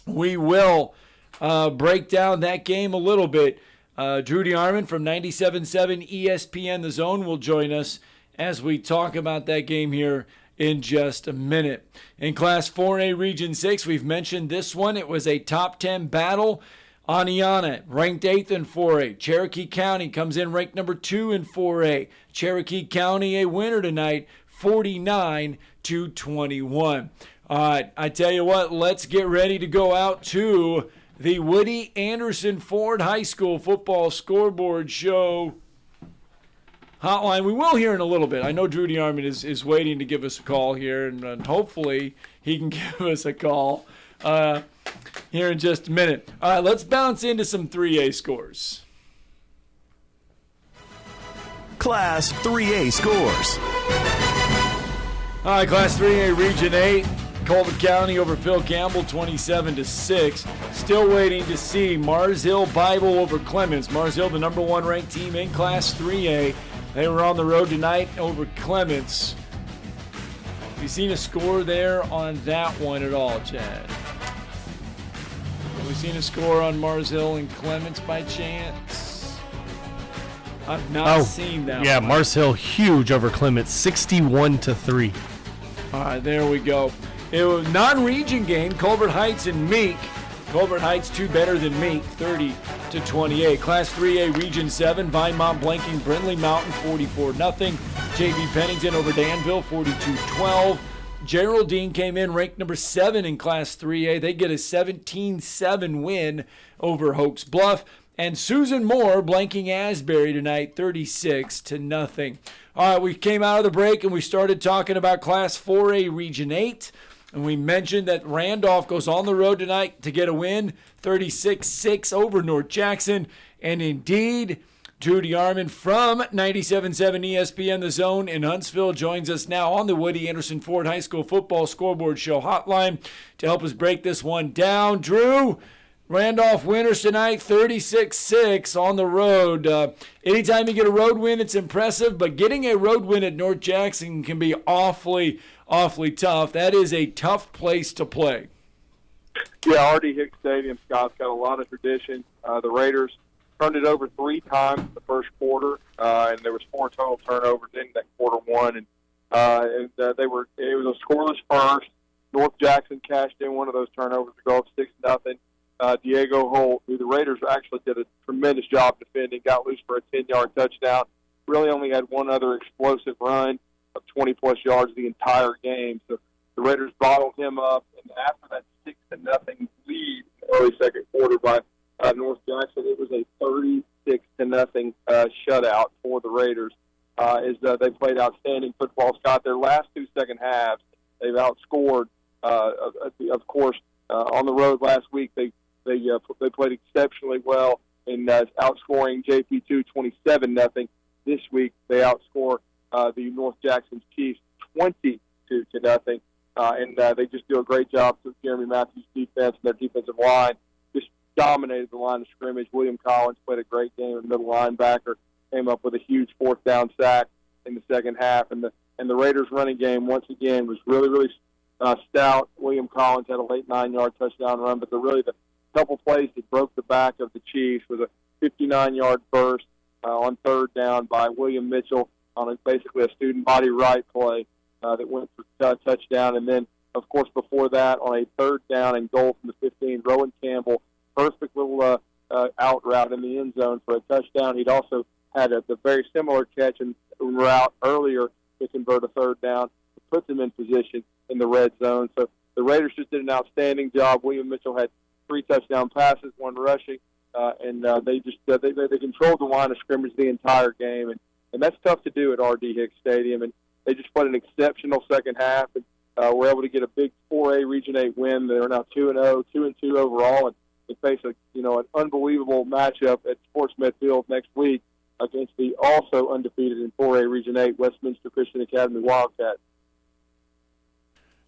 we will break down that game a little bit. Drew DeArmond from 97.7 ESPN The Zone will join us as we talk about that game here in just a minute. In Class 4A Region 6, we've mentioned this one. It was a top 10 battle. Aniana, ranked 8th in 4A. Cherokee County comes in ranked number 2 in 4A. Cherokee County a winner tonight, 49-21. All right, I tell you what, let's get ready to go out to the Woody Anderson Ford High School Football Scoreboard Show hotline. We will hear in a little bit. I know Drew DeArmond is waiting to give us a call here, and hopefully he can give us a call here in just a minute. All right, let's bounce into some 3A scores. Class 3A scores. All right, Class 3A Region 8, Colbert County over Phil Campbell, 27-6. Still waiting to see Mars Hill Bible over Clements. Mars Hill, the number 1 ranked team in Class 3A. They were on the road tonight over Clements. Have you seen a score there on that one at all, Chad? Have we seen a score on Mars Hill and Clements by chance? I've not seen that yeah, one. Mars Hill huge over Clements, 61-3. All right, there we go. It was non-region game, Culver Heights and Meek. Culver Heights 2 better than Meek, 30-28. Class 3A Region 7, Vinemont blanking Brindley Mountain, 44-0. J.B. Pennington over Danville, 42-12. Geraldine came in ranked number 7 in Class 3A. They get a 17-7 win over Hoax Bluff. And Susan Moore blanking Asbury tonight, 36-0. All right, we came out of the break and we started talking about Class 4A Region 8. And we mentioned that Randolph goes on the road tonight to get a win, 36-6 over North Jackson. And indeed, Drew DeArmond from 97.7 ESPN The Zone in Huntsville joins us now on the Woody Anderson Ford High School Football Scoreboard Show hotline to help us break this one down. Drew, Randolph winners tonight, 36-6 on the road. Anytime you get a road win, it's impressive, but getting a road win at North Jackson can be awfully tough. That is a tough place to play. Yeah, R.D. Hicks Stadium, Scott's got a lot of tradition. The Raiders turned it over 3 times in the first quarter, and there was 4 total turnovers in that quarter one. And it was a scoreless first. North Jackson cashed in one of those turnovers to go up 6-0. Diego Holt, who the Raiders actually did a tremendous job defending, got loose for a 10-yard touchdown. Really only had one other explosive run of 20-plus yards the entire game. So the Raiders bottled him up, and after that 6-0 lead in the early second quarter by North Jackson, it was a 36-0 shutout for the Raiders. As they played outstanding football. Scott, their last 2 second halves, they've outscored. Of course, on the road last week, they played exceptionally well in outscoring JP2 27-0. This week, they outscore the North Jackson Chiefs 20-0, and they just do a great job with Jeremy Matthews' defense and their defensive line. Just dominated the line of scrimmage. William Collins played a great game at middle linebacker, came up with a huge 4th down sack in the second half, and the Raiders' running game once again was really stout. William Collins had a late 9-yard touchdown run, but the couple plays that broke the back of the Chiefs was a 59-yard burst on 3rd down by William Mitchell on basically a student body right play that went for touchdown. And then, of course, before that, on a 3rd down and goal from the 15, Rowan Campbell, perfect little out route in the end zone for a touchdown. He'd also had a very similar catch and route earlier to convert a 3rd down, to put them in position in the red zone. So the Raiders just did an outstanding job. William Mitchell had 3 touchdown passes, 1 rushing, and they controlled the line of scrimmage the entire game, and that's tough to do at R.D. Hicks Stadium. And they just played an exceptional second half, and were able to get a big 4A Region 8 win. They're now 2-0, 2-2 overall, and they face an unbelievable matchup at Sports Med Field next week against the also undefeated in 4A Region 8 Westminster Christian Academy Wildcats.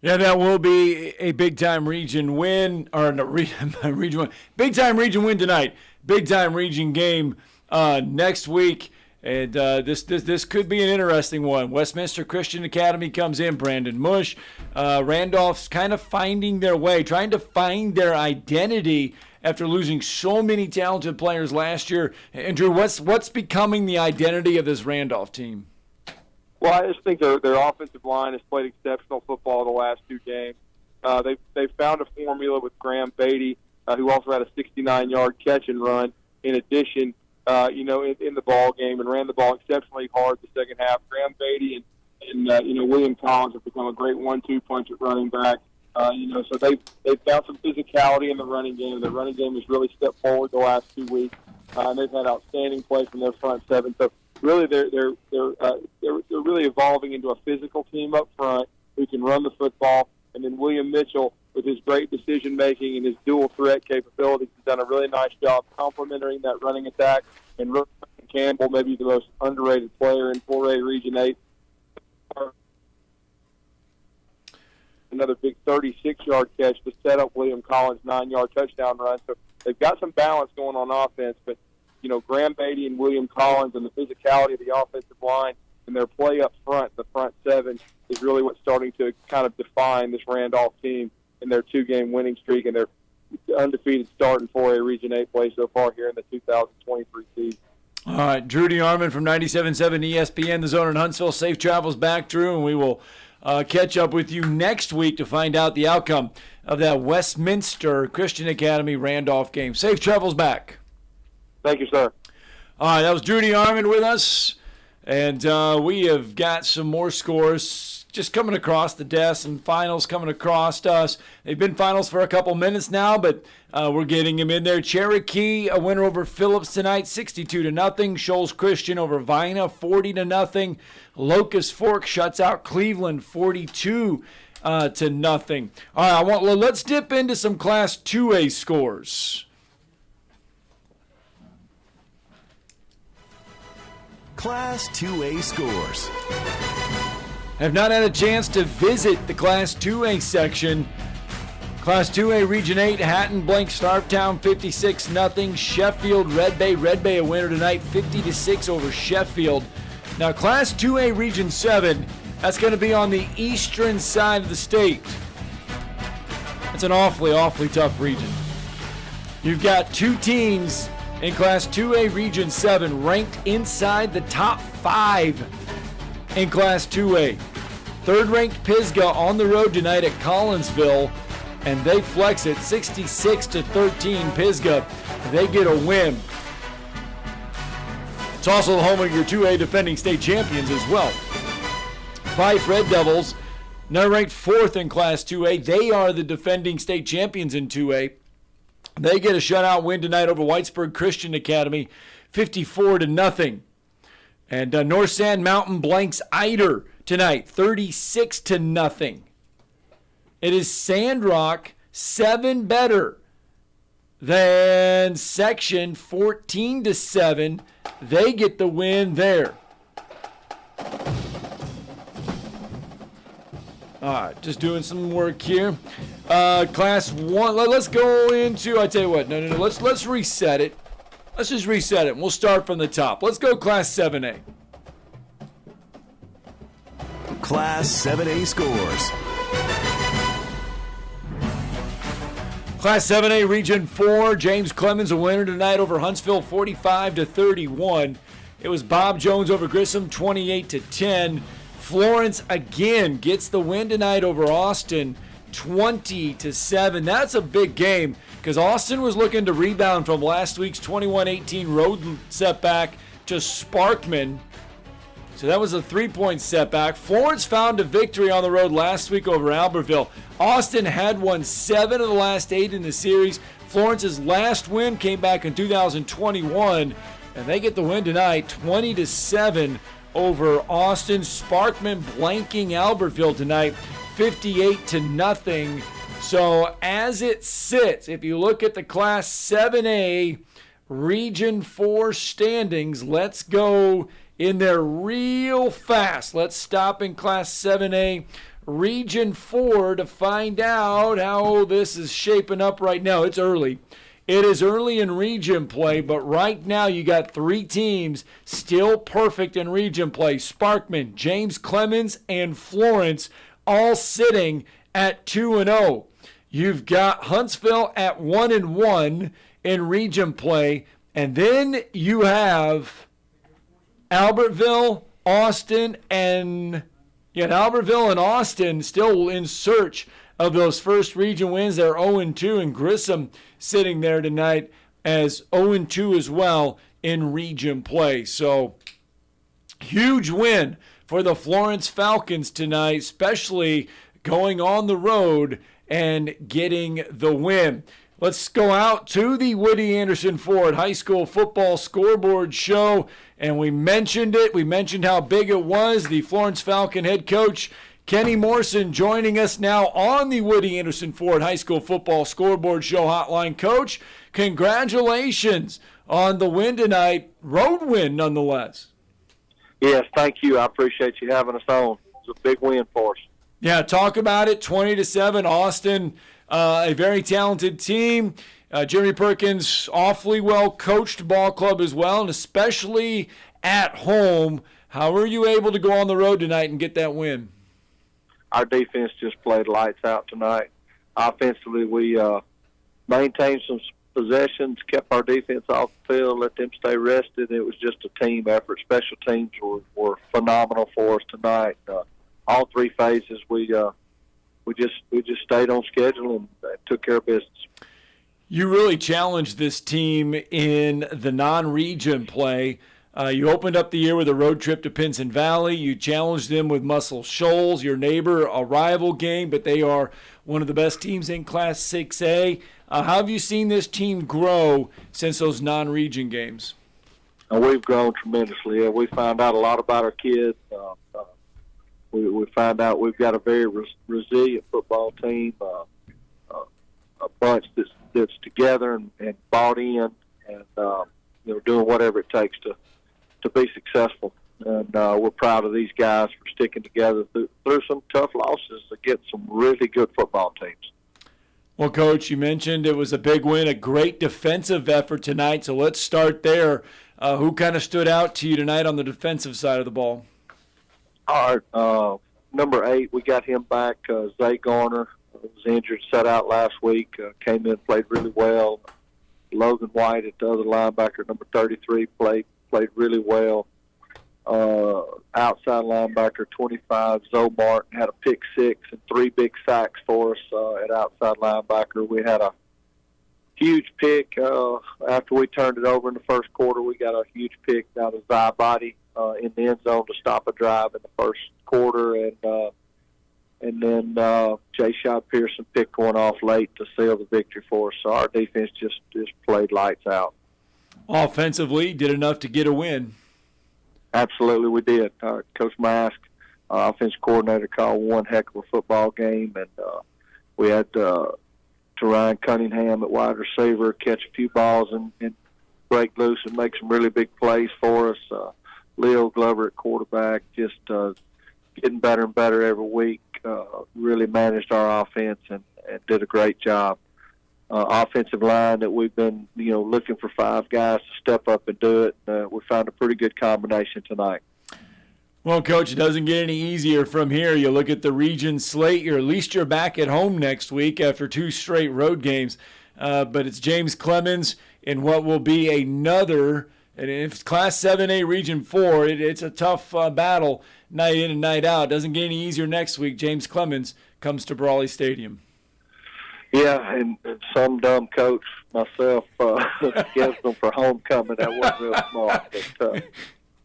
Yeah, that will be a big-time region win, or no, region win. Big-time region win tonight. Big-time region game next week. And this could be an interesting one. Westminster Christian Academy comes in. Brandon Mush. Randolph's kind of finding their way, trying to find their identity after losing so many talented players last year. Andrew, what's becoming the identity of this Randolph team? Well, I just think their offensive line has played exceptional football the last 2 games. They've found a formula with Graham Beatty, who also had a 69-yard catch and run. In addition, in the ball game, and ran the ball exceptionally hard the second half. Graham Beatty and William Collins have become a great 1-2 punch at running back. So they've found some physicality in the running game. The running game has really stepped forward the last 2 weeks, and they've had outstanding play from their front 7. So really, they're really evolving into a physical team up front who can run the football. And then William Mitchell, with his great decision-making and his dual threat capabilities, has done a really nice job complementing that running attack. And Rowan Campbell, maybe the most underrated player in 4A Region 8. Another big 36-yard catch to set up William Collins' 9-yard touchdown run. So they've got some balance going on offense, but Graham Beatty and William Collins and the physicality of the offensive line and their play up front, the front 7, is really what's starting to kind of define this Randolph team in their 2-game winning streak and their undefeated start in 4A Region 8 play so far here in the 2023 season. All right, Drew DeArmond from 97.7 ESPN, The Zone in Huntsville. Safe travels back, Drew, and we will catch up with you next week to find out the outcome of that Westminster Christian Academy Randolph game. Safe travels back. Thank you, sir. All right, that was Drew DeArmond with us, and we have got some more scores just coming across the desk, and finals coming across us. They've been finals for a couple minutes now, but we're getting them in there. Cherokee, a winner over Phillips tonight, 62-0. Shoals Christian over Vina, 40-0. Locust Fork shuts out Cleveland, 42-0. to nothing. All right, let's dip into some Class 2A scores. Class 2A scores. Have not had a chance to visit the Class 2A section. Class 2A Region 8, Hatton blank Starktown 56-0. Sheffield Red Bay a winner tonight 50-6 over Sheffield. Now Class 2A Region 7, that's going to be on the eastern side of the state. It's an awfully tough region. You've got two teams in Class 2A Region 7 ranked inside the top 5 in Class 2A. Third-ranked Pisgah on the road tonight at Collinsville, and they flex it 66-13. Pisgah, they get a win. It's also the home of your 2A defending state champions as well. Fife Red Devils, now ranked 4th in Class 2A. They are the defending state champions in 2A. They get a shutout win tonight over Whitesburg Christian Academy, 54-0. And North Sand Mountain blanks Eider tonight, 36-0. It is Sandrock 7 better than Section, 14-7. They get the win there. All right, just doing some work here. Class 1, let's go into, I tell you what, no, let's reset it. Let's just reset it, and we'll start from the top. Let's go Class 7A. Class 7A scores. Class 7A Region 4, James Clemens a winner tonight over Huntsville 45-31. It was Bob Jones over Grissom 28-10. Florence again gets the win tonight over Austin 20-7. That's a big game because Austin was looking to rebound from last week's 21-18 road setback to Sparkman. So that was a 3-point setback. Florence found a victory on the road last week over Albertville. Austin had won 7 of the last 8 in the series. Florence's last win came back in 2021, and they get the win tonight, 20-7 over Austin. Sparkman blanking Albertville tonight, 58-0. So as it sits, if you look at the Class 7A Region 4 standings, let's go in there real fast. Let's stop in Class 7A Region 4 to find out how this is shaping up right now. It's early. It is early in region play, but right now you got 3 teams still perfect in region play. Sparkman, James Clemens, and Florence all sitting at 2-0. You've got Huntsville at 1-1 in region play, and then you have Albertville, Austin, and Austin still in search of those first region wins. They're 0-2, and Grissom sitting there tonight as 0-2 as well in region play. So huge win for the Florence Falcons tonight, especially going on the road and getting the win. Let's go out to the Woody Anderson Ford High School Football Scoreboard Show, and we mentioned it. We mentioned how big it was. The Florence Falcon head coach, Kenny Morrison, joining us now on the Woody Anderson Ford High School Football Scoreboard Show hotline. Coach, congratulations on the win tonight. Road win, nonetheless. Yes, thank you. I appreciate you having us on. It's a big win for us. Yeah, talk about it. 20-7, Austin, a very talented team. Jeremy Perkins, awfully well coached ball club as well, and especially at home. How were you able to go on the road tonight and get that win? Our defense just played lights out tonight. Offensively, we maintained some possessions, kept our defense off the field, let them stay rested. It was just a team effort. Special teams were phenomenal for us tonight. All 3 phases, we just stayed on schedule and took care of business. You really challenged this team in the non-region play. You opened up the year with a road trip to Pinson Valley. You challenged them with Muscle Shoals, your neighbor, a rival game, but they are one of the best teams in Class 6A. How have you seen this team grow since those non-region games? We've grown tremendously. We found out a lot about our kids. We find out we've got a very resilient football team, a bunch that's together and bought in, and doing whatever it takes to be successful. And we're proud of these guys for sticking together through some tough losses against some really good football teams. Well, Coach, you mentioned it was a big win, a great defensive effort tonight. So let's start there. Who kind of stood out to you tonight on the defensive side of the ball? Our number 8, we got him back. Zay Garner was injured, sat out last week. Came in, played really well. Logan White at the other linebacker, number 33, played really well. Outside linebacker 25, Zoe Martin, had a pick 6 and 3 big sacks for us at outside linebacker. We had a huge pick after we turned it over in the first quarter. We got a huge pick out of Zai Body in the end zone to stop a drive in the first quarter, and then Jay Shot Pearson picked one off late to seal the victory for us. So our defense just played lights out. Offensively, did enough to get a win. Absolutely, we did. Coach Mask, offensive coordinator, called one heck of a football game, and we had Ryan Cunningham at wide receiver catch a few balls and break loose and make some really big plays for us. Leo Glover at quarterback, just getting better and better every week. Really managed our offense and did a great job. Offensive line that we've been, looking for 5 guys to step up and do it. We found a pretty good combination tonight. Well, Coach, it doesn't get any easier from here. You look at the region slate. At least you're back at home next week after 2 straight road games. But it's James Clemens in what will be another. And if it's Class 7A Region 4, it's a tough battle night in and night out. It doesn't get any easier next week. James Clemens comes to Brawley Stadium. Yeah, and some dumb coach, myself, gives them for homecoming. That wasn't real smart,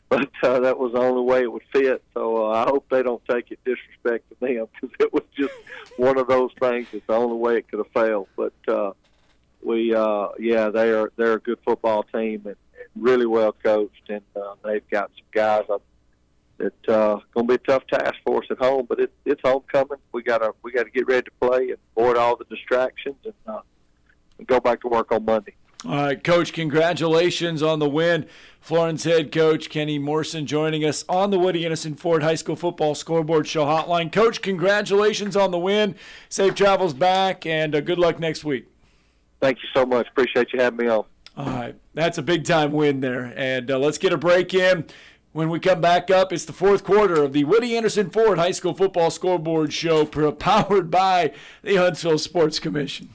but that was the only way it would fit. So I hope they don't take it disrespect to them, because it was just one of those things. It's the only way it could have failed. But they're a good football team and really well coached, and they've got some guys it's going to be a tough task for us at home, but it's homecoming. We got to get ready to play and avoid all the distractions and go back to work on Monday. All right, Coach, congratulations on the win. Florence head coach Kenny Morrison joining us on the Woody Anderson Ford High School Football Scoreboard Show hotline. Coach, congratulations on the win. Safe travels back, and good luck next week. Thank you so much. Appreciate you having me on. All right, that's a big-time win there. And let's get a break in. When we come back up, it's the fourth quarter of the Woody Anderson Ford High School Football Scoreboard Show, powered by the Huntsville Sports Commission.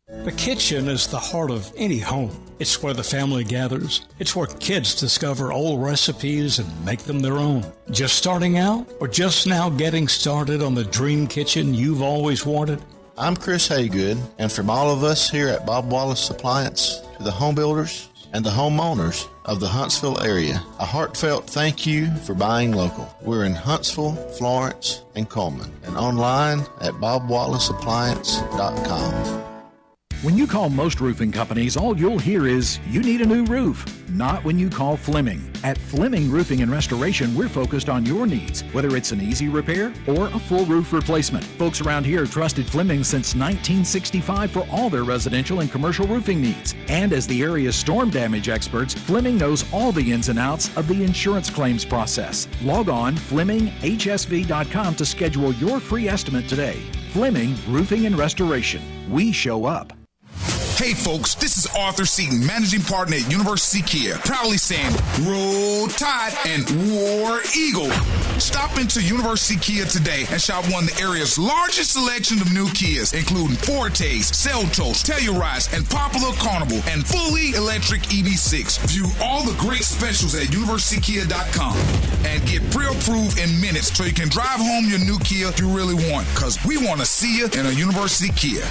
The kitchen is the heart of any home. It's where the family gathers. It's where kids discover old recipes and make them their own. Just starting out, or just now getting started on the dream kitchen you've always wanted? I'm Chris Haygood, and from all of us here at Bob Wallace Appliance to the home builders and the homeowners of the Huntsville area, a heartfelt thank you for buying local. We're in Huntsville, Florence, and Coleman, and online at bobwallaceappliance.com. When you call most roofing companies, all you'll hear is, you need a new roof. Not when you call Fleming. At Fleming Roofing and Restoration, we're focused on your needs, whether it's an easy repair or a full roof replacement. Folks around here have trusted Fleming since 1965 for all their residential and commercial roofing needs. And as the area's storm damage experts, Fleming knows all the ins and outs of the insurance claims process. Log on FlemingHSV.com to schedule your free estimate today. Fleming Roofing and Restoration. We show up. Hey folks, this is Arthur Seaton, managing partner at University Kia, proudly saying Roll Tide and War Eagle. Stop into University Kia today and shop one of the area's largest selection of new Kias, including Fortes, Seltos, Telluride, and Popular Carnival, and fully electric EV6. View all the great specials at universitykia.com and get pre-approved in minutes so you can drive home your new Kia you really want, because we want to see you in a University Kia.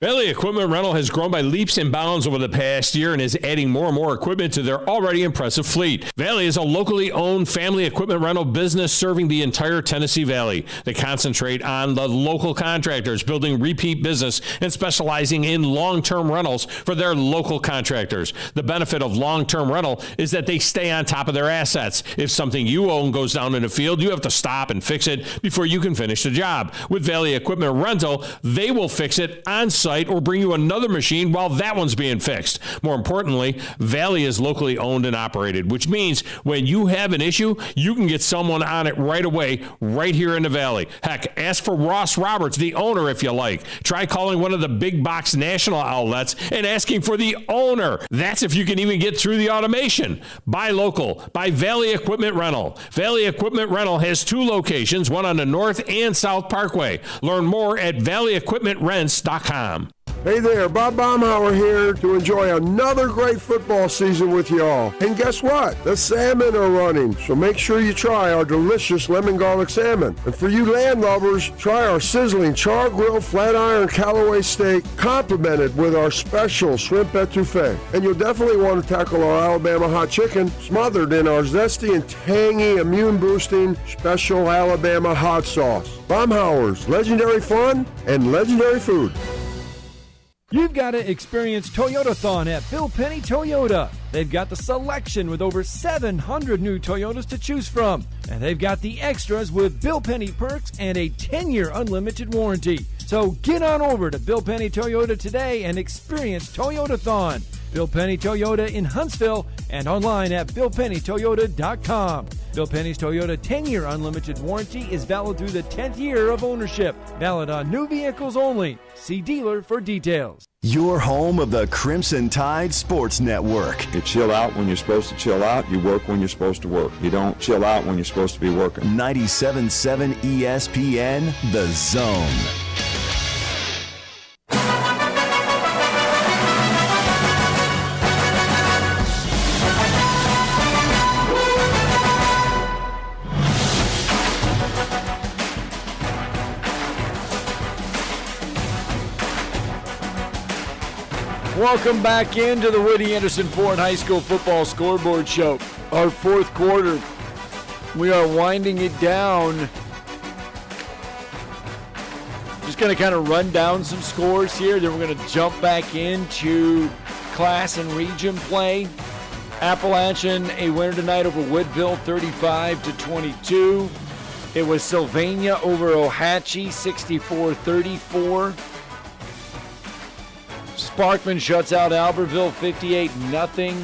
Valley Equipment Rental has grown by leaps and bounds over the past year and is adding more and more equipment to their already impressive fleet. Valley is a locally owned family equipment rental business serving the entire Tennessee Valley. They concentrate on the local contractors, building repeat business and specializing in long-term rentals for their local contractors. The benefit of long-term rental is that they stay on top of their assets. If something you own goes down in the field, you have to stop and fix it before you can finish the job. With Valley Equipment Rental, they will fix it on site or bring you another machine while that one's being fixed. More importantly, Valley is locally owned and operated, which means when you have an issue, you can get someone on it right away, right here in the Valley. Heck, ask for Ross Roberts, the owner, if you like. Try calling one of the big box national outlets and asking for the owner. That's if you can even get through the automation. Buy local. Buy Valley Equipment Rental. Valley Equipment Rental has 2 locations, one on the North and South Parkway. Learn more at valleyequipmentrents.com. Hey there, Bob Baumhauer here to enjoy another great football season with y'all. And guess what? The salmon are running, so make sure you try our delicious lemon garlic salmon. And for you land lovers, try our sizzling char grill flat iron Callaway steak complemented with our special shrimp etouffee. And you'll definitely want to tackle our Alabama hot chicken smothered in our zesty and tangy immune boosting special Alabama hot sauce. Baumhauer's legendary fun and legendary food. You've got to experience Toyotathon at Bill Penny Toyota. They've got the selection with over 700 new Toyotas to choose from. And they've got the extras with Bill Penny perks and a 10-year unlimited warranty. So get on over to Bill Penny Toyota today and experience Toyotathon. Bill Penny Toyota in Huntsville and online at BillPennyToyota.com. Bill Penny's Toyota 10-year unlimited warranty is valid through the 10th year of ownership. Valid on new vehicles only. See dealer for details. Your home of the Crimson Tide Sports Network. You chill out when you're supposed to chill out. You work when you're supposed to work. You don't chill out when you're supposed to be working. 97.7 ESPN, The Zone. Welcome back into the Woody Anderson Ford High School Football Scoreboard Show. Our fourth quarter. We are winding it down. Just going to kind of run down some scores here. Then we're going to jump back into class and region play. Appalachian, a winner tonight over Woodville, 35-22. It was Sylvania over Ohatchee, 64-34. Sparkman shuts out Albertville 58-0.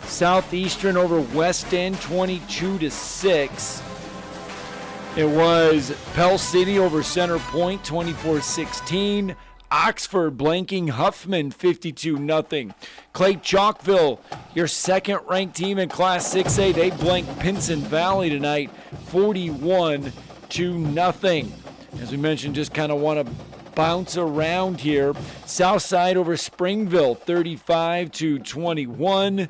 Southeastern over West End 22-6. It was Pell City over Center Point 24-16. Oxford blanking Huffman 52-0. Clay Chalkville, your second-ranked team in Class 6A, they blanked Pinson Valley tonight 41-0. As we mentioned, just kind of want to bounce around here. Southside over Springville 35-21.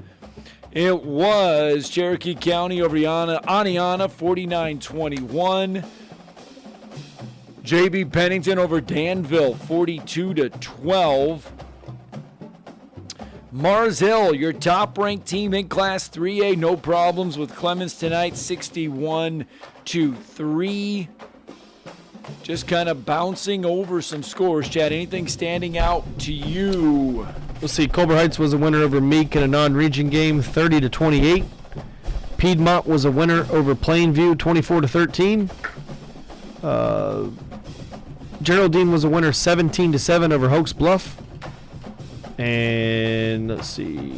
It was Cherokee County over Aniana 49-21. JB Pennington over Danville 42-12. Mars Hill, your top-ranked team in Class 3A, no problems with Clemens tonight, 61-3. Just kind of bouncing over some scores. Chad, anything standing out to you? Let's see. Colbert Heights was a winner over Meek in a non-region game, 30-28. Piedmont was a winner over Plainview, 24-13. Geraldine was a winner, 17-7 over Hoax Bluff. And let's see.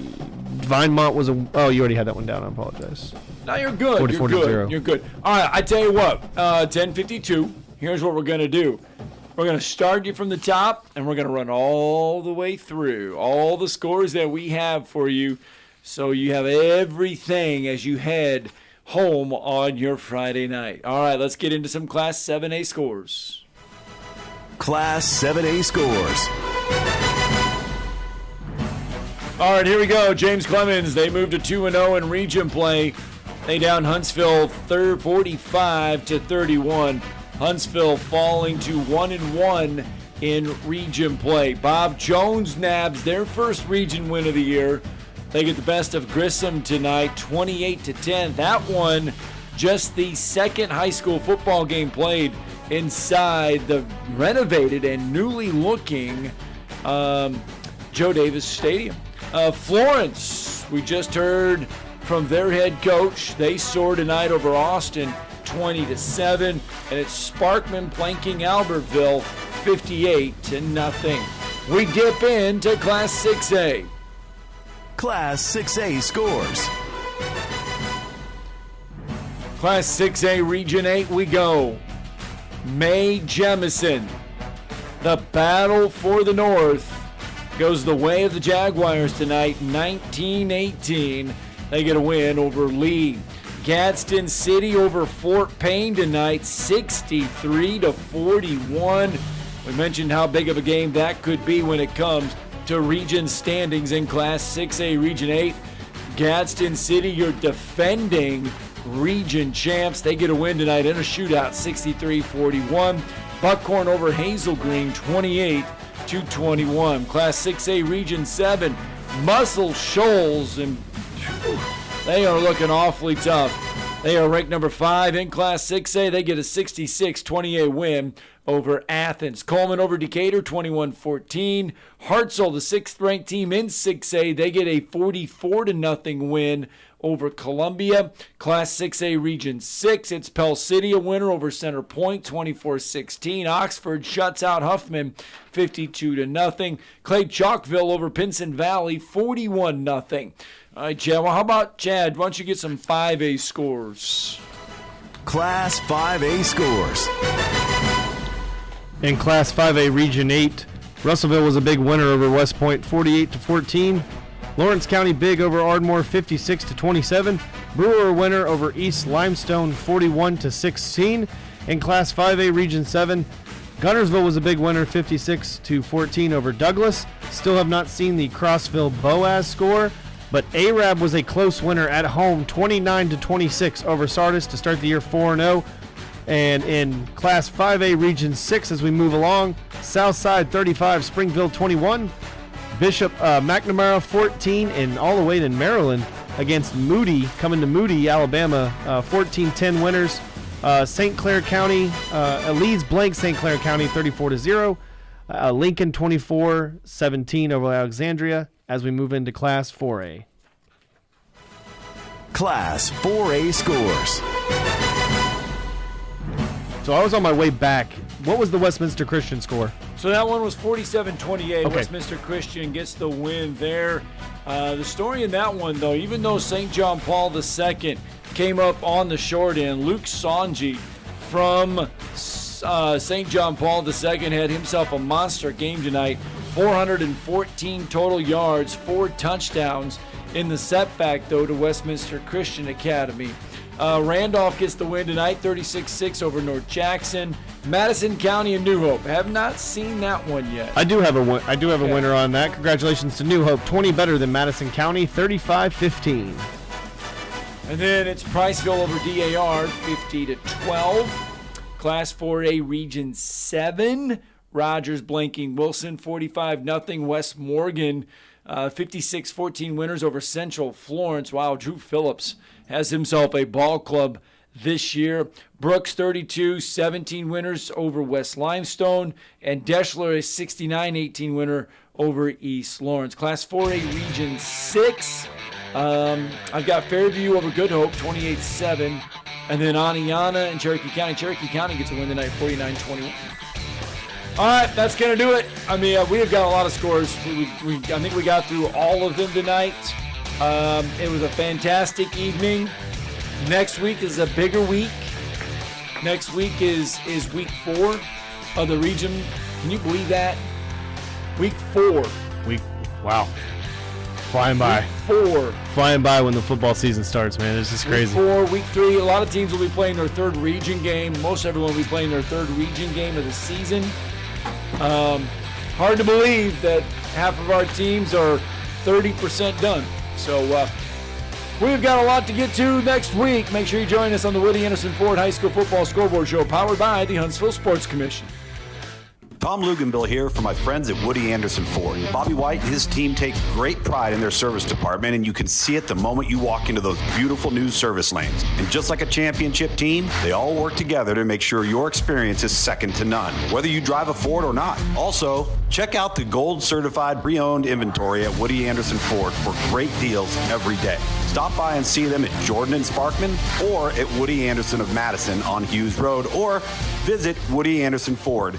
Vinemont was a. Oh, you already had that one down. I apologize. No, you're good. 44-0. You're good. All right, I tell you what. 10:52. Here's what we're going to do. We're going to start you from the top, and we're going to run all the way through all the scores that we have for you, so you have everything as you head home on your Friday night. All right, let's get into some Class 7A scores. Class 7A scores. All right, here we go. James Clemens, they moved to 2-0 in region play. They down Huntsville 45-31. Huntsville falling to 1-1 in region play. Bob Jones nabs their first region win of the year. They get the best of Grissom tonight, 28-10. That one, just the second high school football game played inside the renovated and newly looking Joe Davis Stadium. Florence, we just heard from their head coach. They soared tonight over Austin, 20-7, and it's Sparkman planking Albertville, 58-0. We dip into Class 6A. Class 6A scores. Class 6A Region 8 we go. May Jemison. The battle for the North goes the way of the Jaguars tonight, 19-18. They get a win over Lee. Gadsden City over Fort Payne tonight, 63-41. We mentioned how big of a game that could be when it comes to region standings in Class 6A Region 8. Gadsden City, your defending region champs. They get a win tonight in a shootout, 63-41. Buckhorn over Hazel Green, 28-21. Class 6A Region 7, Muscle Shoals, and they are looking awfully tough. They are ranked number 5 in Class 6A. They get a 66-28 win over Athens. Coleman over Decatur, 21-14. Hartselle, the 6th-ranked team in 6A, they get a 44-0 win over Columbia. Class 6A Region 6, it's Pell City, a winner over Center Point, 24-16. Oxford shuts out Huffman, 52-0. Clay Chalkville over Pinson Valley, 41-0. All right, Chad. Well, how about Chad? Why don't you get some 5A scores? Class 5A scores. In Class 5A Region 8, Russellville was a big winner over West Point, 48-14. Lawrence County big over Ardmore, 56-27. Brewer winner over East Limestone, 41-16. In Class 5A Region 7, Gunnersville was a big winner, 56-14 over Douglas. Still have not seen the Crossville Boaz score, but Arab was a close winner at home, 29-26 over Sardis to start the year 4-0. And in Class 5A Region 6, as we move along, Southside 35, Springville 21, Bishop McNamara 14, and all the way to Maryland against Moody, coming to Moody, Alabama, 14-10 winners. St. Clair County, Leeds blank St. Clair County 34-0. Lincoln 24-17 over Alexandria as we move into Class 4A. Class 4A scores. So I was on my way back. What was the Westminster Christian score? So that one was 47-28. Okay. Westminster Christian gets the win there. The story in that one, though, even though St. John Paul II came up on the short end, Luke Sonji from St. John Paul II had himself a monster game tonight. 414 total yards, 4 touchdowns in the setback, though, to Westminster Christian Academy. Randolph gets the win tonight, 36-6 over North Jackson. Madison County and New Hope. Have not seen that one yet. I do have a winner on that. Congratulations to New Hope. 20 better than Madison County, 35-15. And then it's Priceville over DAR, 50-12. Class 4A Region 7. Rogers blanking Wilson, 45-0. West Morgan, 56-14 winners over Central Florence. Wow, Drew Phillips has himself a ball club this year. Brooks, 32-17 winners over West Limestone. And Deschler, a 69-18 winner over East Lawrence. Class 4A Region 6. I've got Fairview over Good Hope, 28-7. And then Aniana and Cherokee County. Cherokee County gets a win tonight, 49-21. All right, that's going to do it. I mean, we have got a lot of scores. I think we got through all of them tonight. It was a fantastic evening. Next week is a bigger week. Next week is week 4 of the region. Can you believe that? Week 4. Wow. Flying by. Week 4. Flying by when the football season starts, man. It's just crazy. Week 4, week 3. A lot of teams will be playing their 3rd region game. Most everyone will be playing their 3rd region game of the season. Hard to believe that half of our teams are 30% done. So we've got a lot to get to next week. Make sure you join us on the Woody Anderson Ford High School Football Scoreboard Show, powered by the Huntsville Sports Commission. Tom Luganville here for my friends at Woody Anderson Ford. Bobby White and his team take great pride in their service department, and you can see it the moment you walk into those beautiful new service lanes. And just like a championship team, they all work together to make sure your experience is second to none, whether you drive a Ford or not. Also, check out the gold certified pre-owned inventory at Woody Anderson Ford for great deals every day. Stop by and see them at Jordan and Sparkman or at Woody Anderson of Madison on Hughes Road, or visit Woody Anderson Ford